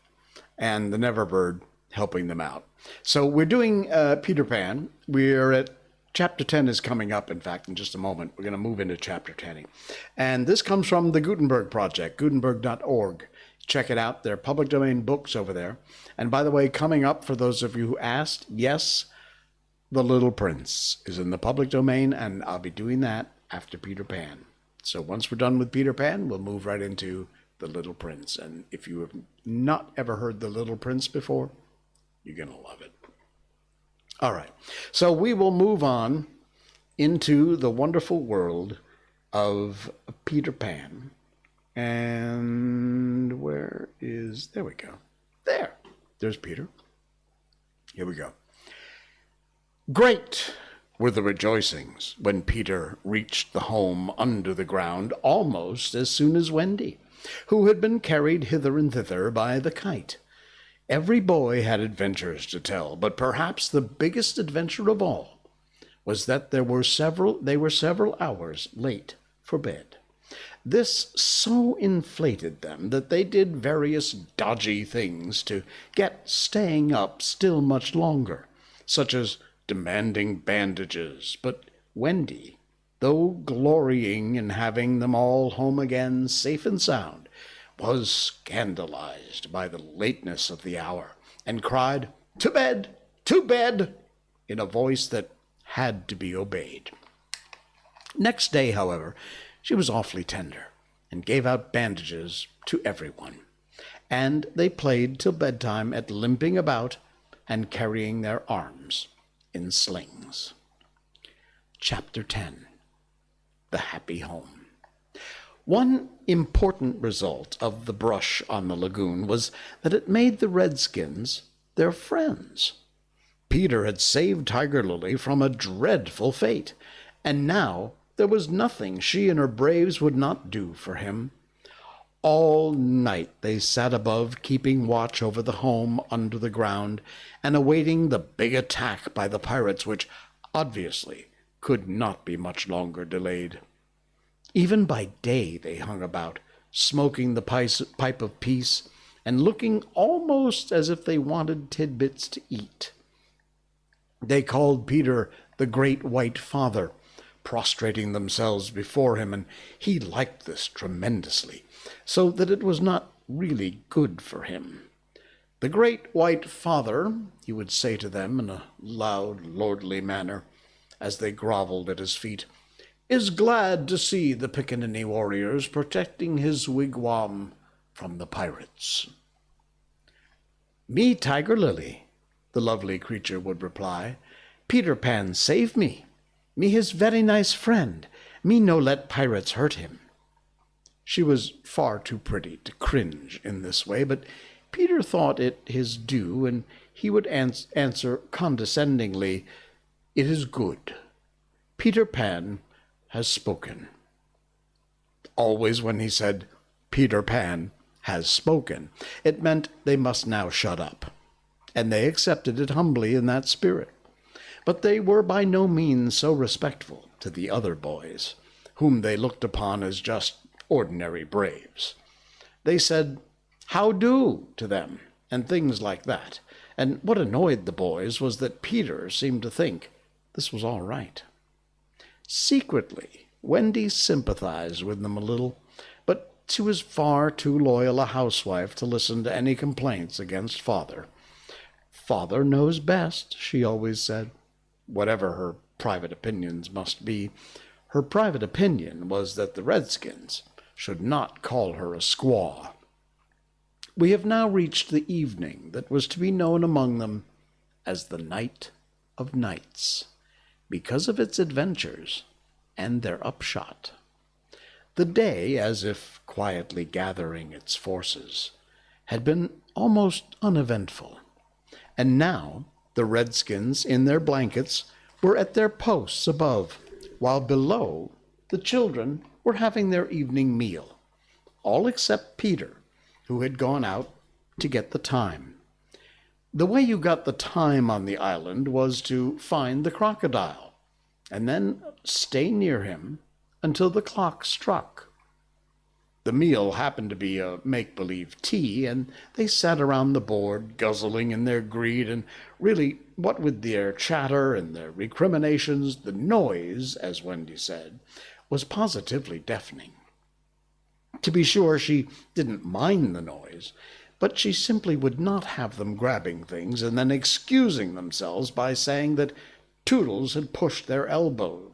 and the Neverbird helping them out. So we're doing Peter Pan. We're at Chapter 10 is coming up, in fact, in just a moment. We're going to move into Chapter 10. And this comes from the Gutenberg Project, gutenberg.org. Check it out. They're public domain books over there. And by the way, coming up, for those of you who asked, yes, The Little Prince is in the public domain, and I'll be doing that after Peter Pan. So once we're done with Peter Pan, we'll move right into The Little Prince. And if you have not ever heard The Little Prince before, you're going to love it. All right, so we will move on into the wonderful world of Peter Pan. And there we go. There's Peter. Here we go. Great were the rejoicings when Peter reached the home under the ground almost as soon as Wendy, who had been carried hither and thither by the kite. Every boy had adventures to tell, but perhaps the biggest adventure of all was that they were several hours late for bed. This so inflated them that they did various dodgy things to get staying up still much longer, such as demanding bandages. But Wendy, though glorying in having them all home again safe and sound, was scandalized by the lateness of the hour, and cried, to bed, in a voice that had to be obeyed. Next day, however, she was awfully tender and gave out bandages to everyone. And they played till bedtime at limping about and carrying their arms in slings. Chapter 10. The Happy Home. One important result of the brush on the lagoon was that it made the redskins their friends. Peter had saved Tiger Lily from a dreadful fate, and now there was nothing she and her braves would not do for him. All night they sat above, keeping watch over the home under the ground, and awaiting the big attack by the pirates, which obviously could not be much longer delayed. Even by day they hung about, smoking the pipe of peace, and looking almost as if they wanted tidbits to eat. They called Peter the Great White Father, prostrating themselves before him, and he liked this tremendously, so that it was not really good for him. "The Great White Father," he would say to them in a loud, lordly manner, as they grovelled at his feet, "is glad to see the Pickaninny warriors protecting his wigwam from the pirates." "Me Tiger Lily," the lovely creature would reply. "Peter Pan save me. Me his very nice friend. Me no let pirates hurt him." She was far too pretty to cringe in this way, but Peter thought it his due, and he would answer condescendingly, "It is good. Peter Pan has spoken." Always when he said, "Peter Pan has spoken," it meant they must now shut up, and they accepted it humbly in that spirit. But they were by no means so respectful to the other boys, whom they looked upon as just ordinary braves. They said, "How do?" to them, and things like that, and what annoyed the boys was that Peter seemed to think this was all right. Secretly, Wendy sympathized with them a little, but she was far too loyal a housewife to listen to any complaints against Father. "Father knows best," she always said. Whatever her private opinions must be, her private opinion was that the redskins should not call her a squaw. We have now reached the evening that was to be known among them as the Night of Nights, because of its adventures and their upshot. The day, as if quietly gathering its forces, had been almost uneventful, and now the redskins, in their blankets, were at their posts above, while below the children were having their evening meal, all except Peter, who had gone out to get the time. The way you got the time on the island was to find the crocodile, and then stay near him until the clock struck. The meal happened to be a make-believe tea, and they sat around the board, guzzling in their greed, and really, what with their chatter and their recriminations, the noise, as Wendy said, was positively deafening. To be sure, she didn't mind the noise, but she simply would not have them grabbing things and then excusing themselves by saying that Toodles had pushed their elbow.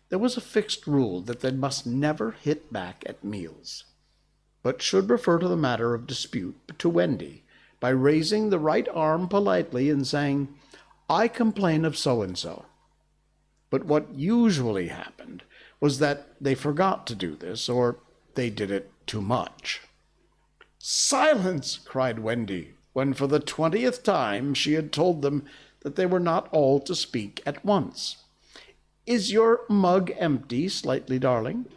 There was a fixed rule that they must never hit back at meals, but should refer to the matter of dispute to Wendy by raising the right arm politely and saying, "I complain of so-and-so." But what usually happened was that they forgot to do this, or they did it too much. "Silence!" cried Wendy, when for the 20th time she had told them that they were not all to speak at once. "Is your mug empty, Slightly darling?"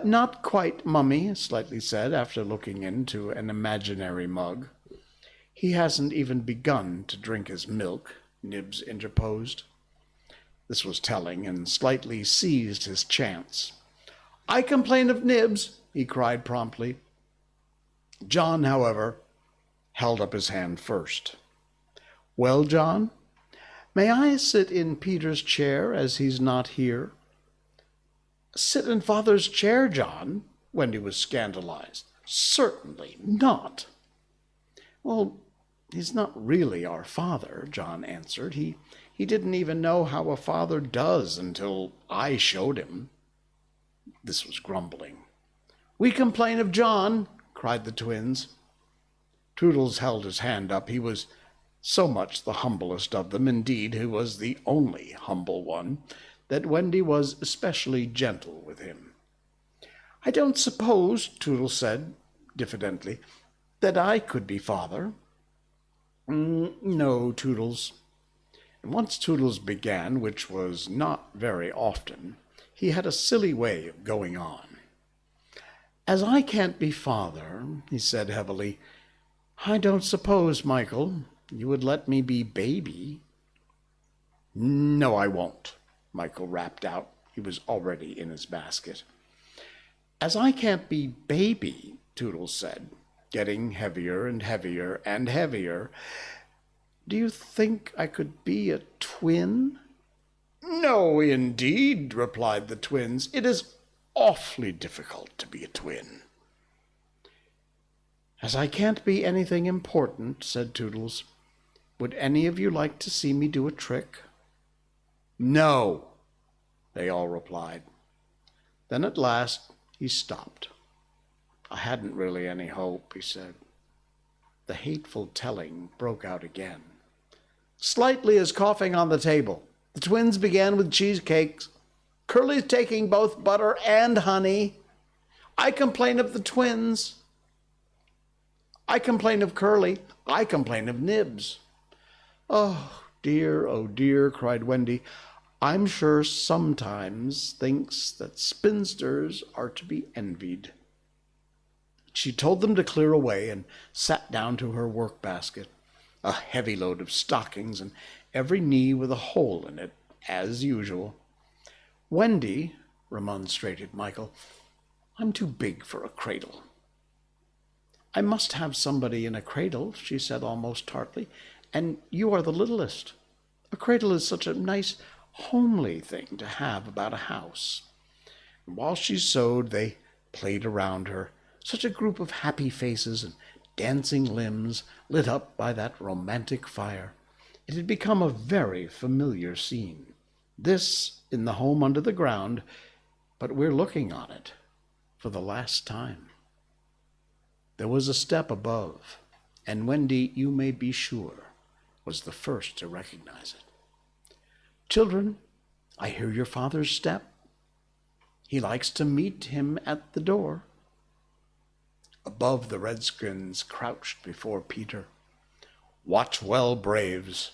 "Not quite, Mummy," Slightly said, after looking into an imaginary mug. "He hasn't even begun to drink his milk," Nibs interposed. This was telling, and Slightly seized his chance. "I complain of Nibs," he cried promptly. John, however, held up his hand first. "Well, John, may I sit in Peter's chair as he's not here?" "Sit in Father's chair, John?" Wendy was scandalized. "Certainly not." "Well, he's not really our father," John answered. He He didn't even know how a father does until I showed him. This was grumbling. We complain of John, cried the twins. Toodles held his hand up. He was so much the humblest of them, indeed, he was the only humble one, that Wendy was especially gentle with him. I don't suppose, Toodles said diffidently, that I could be father. No, Toodles. And once Toodles began, which was not very often, he had a silly way of going on. As I can't be father, he said heavily, I don't suppose, Michael, you would let me be baby. No, I won't, Michael rapped out. He was already in his basket. As I can't be baby, Toodles said, getting heavier and heavier and heavier, do you think I could be a twin? No, indeed, replied the twins. It is awfully difficult to be a twin. As I can't be anything important, said Toodles, would any of you like to see me do a trick? No, they all replied. Then at last he stopped. I hadn't really any hope, he said. The hateful telling broke out again. Slightly is coughing on the table. The twins began with cheesecakes. Curly's taking both butter and honey. I complain of the twins. I complain of Curly. I complain of Nibs. Oh dear, cried Wendy. I'm sure sometimes thinks that spinsters are to be envied. She told them to clear away and sat down to her work basket, a heavy load of stockings and every knee with a hole in it, as usual. Wendy, remonstrated Michael, I'm too big for a cradle. I must have somebody in a cradle, she said almost tartly, and you are the littlest. A cradle is such a nice, homely thing to have about a house. And while she sewed, they played around her, such a group of happy faces and dancing limbs lit up by that romantic fire. It had become a very familiar scene. This in the home under the ground, but we're looking on it for the last time. There was a step above, and Wendy, you may be sure, was the first to recognize it. Children, I hear your father's step. He likes to meet him at the door. Above, the redskins crouched before Peter. Watch well, braves.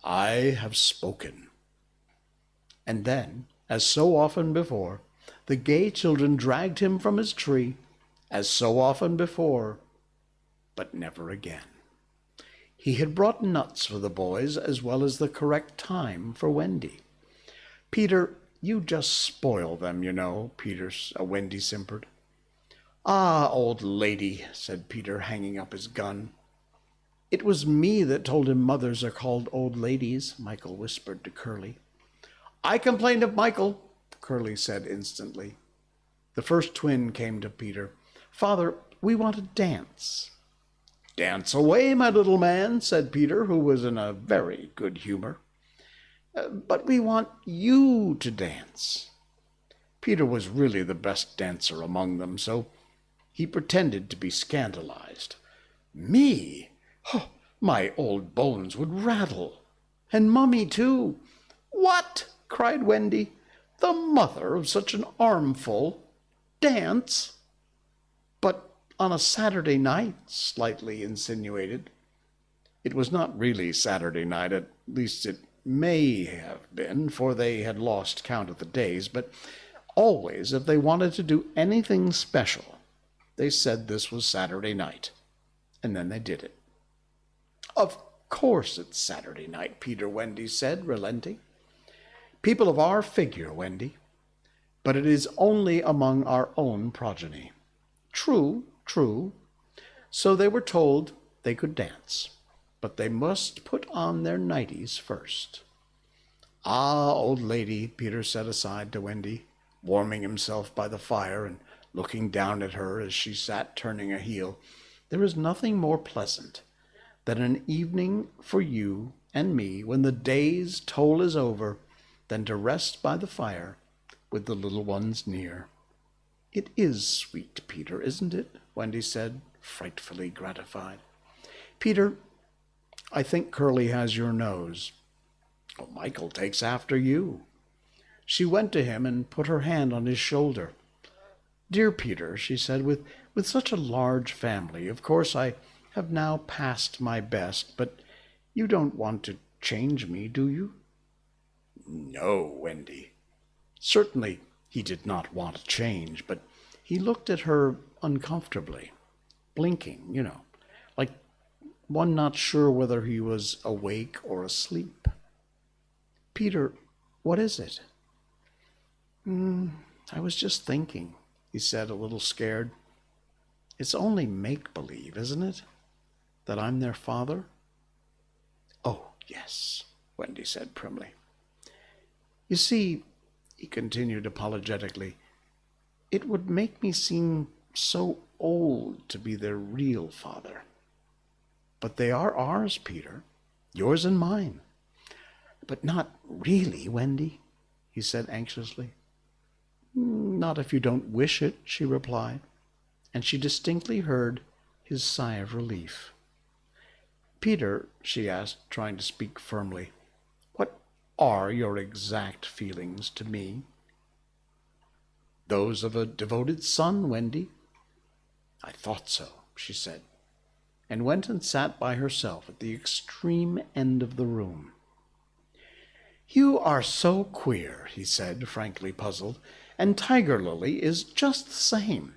I have spoken. And then, as so often before, the gay children dragged him from his tree, as so often before, but never again. He had brought nuts for the boys as well as the correct time for Wendy. Peter, you just spoil them, you know, Wendy simpered. Ah, old lady, said Peter, hanging up his gun. It was me that told him mothers are called old ladies, Michael whispered to Curly. I complained of Michael, Curly said instantly. The first twin came to Peter. Father, we want to dance. Dance away, my little man, said Peter, who was in a very good humor. But we want you to dance. Peter was really the best dancer among them, so he pretended to be scandalized. Me? Oh, my old bones would rattle. And Mummy, too. What? Cried Wendy. The mother of such an armful. Dance? But on a Saturday night, slightly insinuated. It was not really Saturday night, at least it may have been, for they had lost count of the days, but always, if they wanted to do anything special, they said this was Saturday night, and then they did it. Of course it's Saturday night, Wendy said, relenting. People of our figure, Wendy, but it is only among our own progeny. True. So they were told they could dance, but they must put on their nighties first. Ah, old lady, Peter said aside to Wendy, warming himself by the fire and looking down at her as she sat turning a heel, there is nothing more pleasant than an evening for you and me when the day's toll is over than to rest by the fire with the little ones near." "It is sweet, Peter, isn't it?" Wendy said, frightfully gratified. "Peter, I think Curly has your nose." "Oh, Michael takes after you." She went to him and put her hand on his shoulder. "Dear Peter," she said, with such a large family, of course I have now passed my best, but you don't want to change me, do you?" "No, Wendy." Certainly he did not want to change, but he looked at her uncomfortably, blinking, like one not sure whether he was awake or asleep. "Peter, what is it?" I was just thinking," he said, a little scared. "It's only make-believe, isn't it? That I'm their father?" "Oh, yes," Wendy said primly. "You see," he continued apologetically, "it would make me seem so old to be their real father. But they are ours, Peter, yours and mine." "But not really, Wendy," he said anxiously. "Not if you don't wish it," she replied, and she distinctly heard his sigh of relief. "Peter," she asked, trying to speak firmly, "what are your exact feelings to me?" "Those of a devoted son, Wendy." "I thought so," she said, and went and sat by herself at the extreme end of the room. "You are so queer," he said, frankly puzzled, "and Tiger Lily is just the same.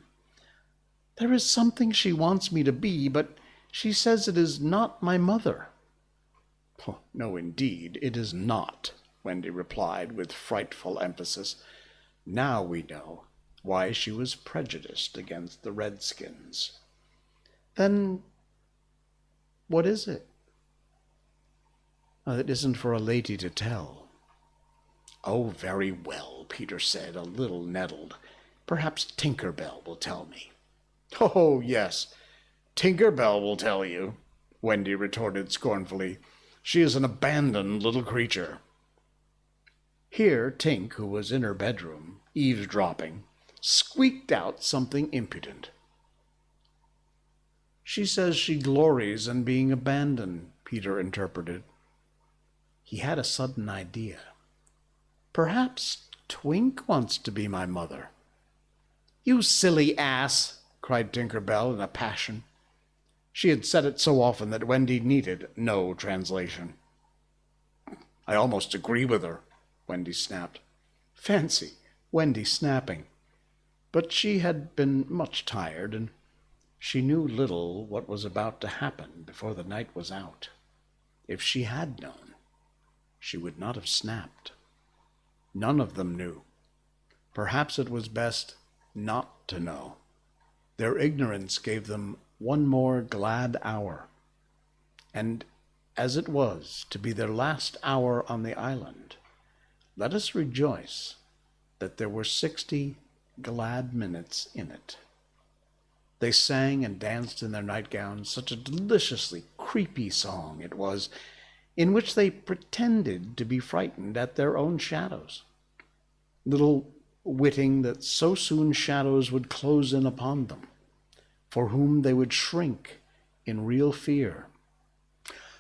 There is something she wants me to be, but she says it is not my mother." "Oh, no, indeed, it is not," Wendy replied with frightful emphasis. "Now we know why she was prejudiced against the Redskins." "Then what is it?" "It isn't for a lady to tell." "Oh, very well," Peter said, a little nettled. "Perhaps Tinker Bell will tell me." "Oh, yes, Tinker Bell will tell you," Wendy retorted scornfully. "She is an abandoned little creature." Here Tink, who was in her bedroom, eavesdropping, squeaked out something impudent. "She says she glories in being abandoned," Peter interpreted. He had a sudden idea. "Perhaps Twink wants to be my mother." "You silly ass!" cried Tinker Bell in a passion. She had said it so often that Wendy needed no translation. "I almost agree with her," Wendy snapped. Fancy Wendy snapping! But she had been much tired, and she knew little what was about to happen before the night was out. If she had known, she would not have snapped. None of them knew. Perhaps it was best not to know. Their ignorance gave them one more glad hour. And as it was to be their last hour on the island, let us rejoice that there were 60 glad minutes in it. They sang and danced in their nightgowns, such a deliciously creepy song it was, in which they pretended to be frightened at their own shadows, little witting that so soon shadows would close in upon them, for whom they would shrink in real fear.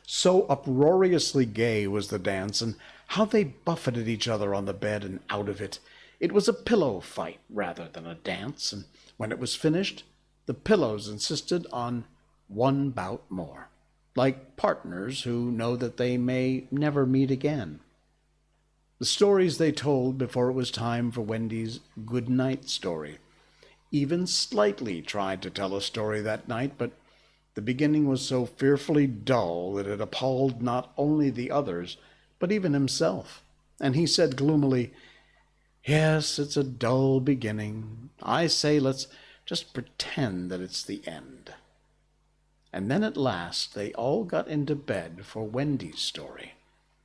So uproariously gay was the dance, and how they buffeted each other on the bed and out of it. It was a pillow fight rather than a dance, and when it was finished, the pillows insisted on one bout more, like partners who know that they may never meet again. The stories they told before it was time for Wendy's good night story. Even Slightly tried to tell a story that night, but the beginning was so fearfully dull that it appalled not only the others, but even himself. And he said gloomily, "Yes, it's a dull beginning. I say let's just pretend that it's the end." And then at last they all got into bed for Wendy's story,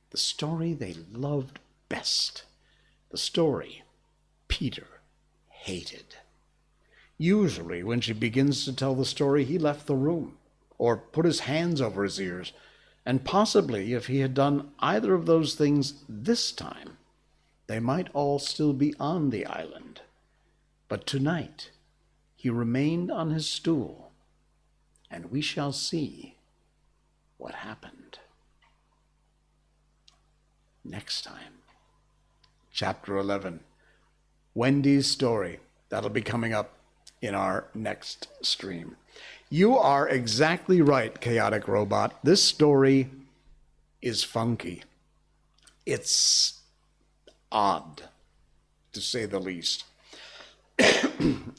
the story they loved best, the story Peter hated. Usually when she begins to tell the story, he left the room or put his hands over his ears. And possibly, if he had done either of those things this time, they might all still be on the island. But tonight, he remained on his stool, and we shall see what happened. Next time, Chapter 11, Wendy's story. That'll be coming up in our next stream. You are exactly right, Chaotic Robot. This story is funky. It's odd, to say the least.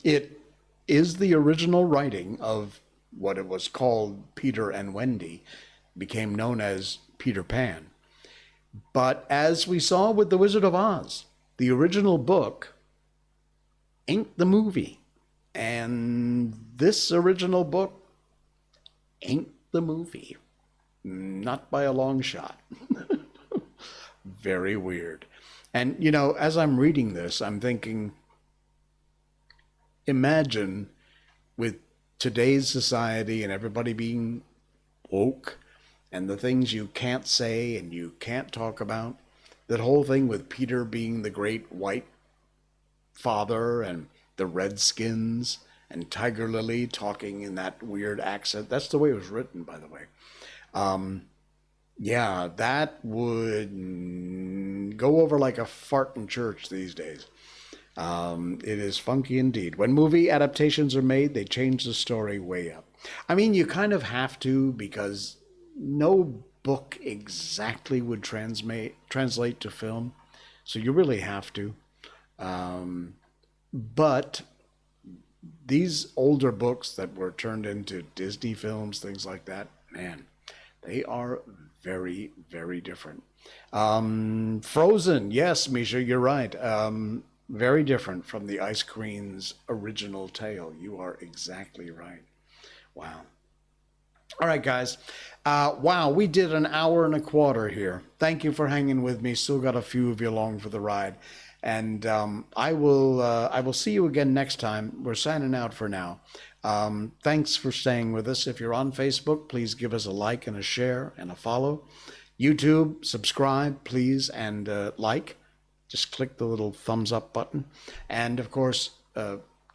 It is the original writing of what it was called Peter and Wendy, became known as Peter Pan. But as we saw with The Wizard of Oz, the original book ain't the movie. And this original book ain't the movie. Not by a long shot. Very weird. And, you know, as I'm reading this, I'm thinking, imagine with today's society and everybody being woke and the things you can't say and you can't talk about, that whole thing with Peter being the great white father and the Redskins and Tiger Lily talking in that weird accent. That's the way it was written, by the way. Yeah, that would go over like a fart in church these days. It is funky indeed. When movie adaptations are made, they change the story way up. I mean, you kind of have to, because no book exactly would translate to film. So you really have to. But these older books that were turned into Disney films, things like that, man, they are very, very different. Frozen, yes, Misha, you're right. Very different from the Ice Queen's original tale. You are exactly right. Wow. All right, guys. Wow, we did an hour and a quarter here. Thank you for hanging with me. Still got a few of you along for the ride. And I will see you again next time. We're signing out for now. Thanks for staying with us. If you're on Facebook, please give us a like and a share and a follow. YouTube, subscribe, please, and like. Just click the little thumbs up button. And, of course,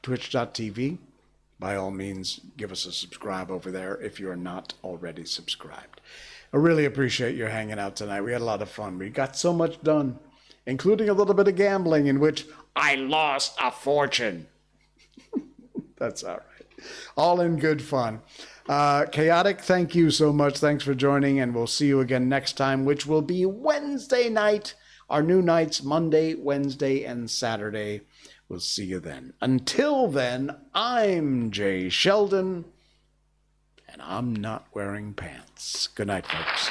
twitch.tv. By all means, give us a subscribe over there if you're not already subscribed. I really appreciate your hanging out tonight. We had a lot of fun. We got so much done, including a little bit of gambling in which I lost a fortune. That's all right. All in good fun. Chaotic, thank you so much. Thanks for joining, and we'll see you again next time, which will be Wednesday night. Our new nights, Monday, Wednesday, and Saturday. We'll see you then. Until then, I'm Jay Sheldon, and I'm not wearing pants. Good night, folks.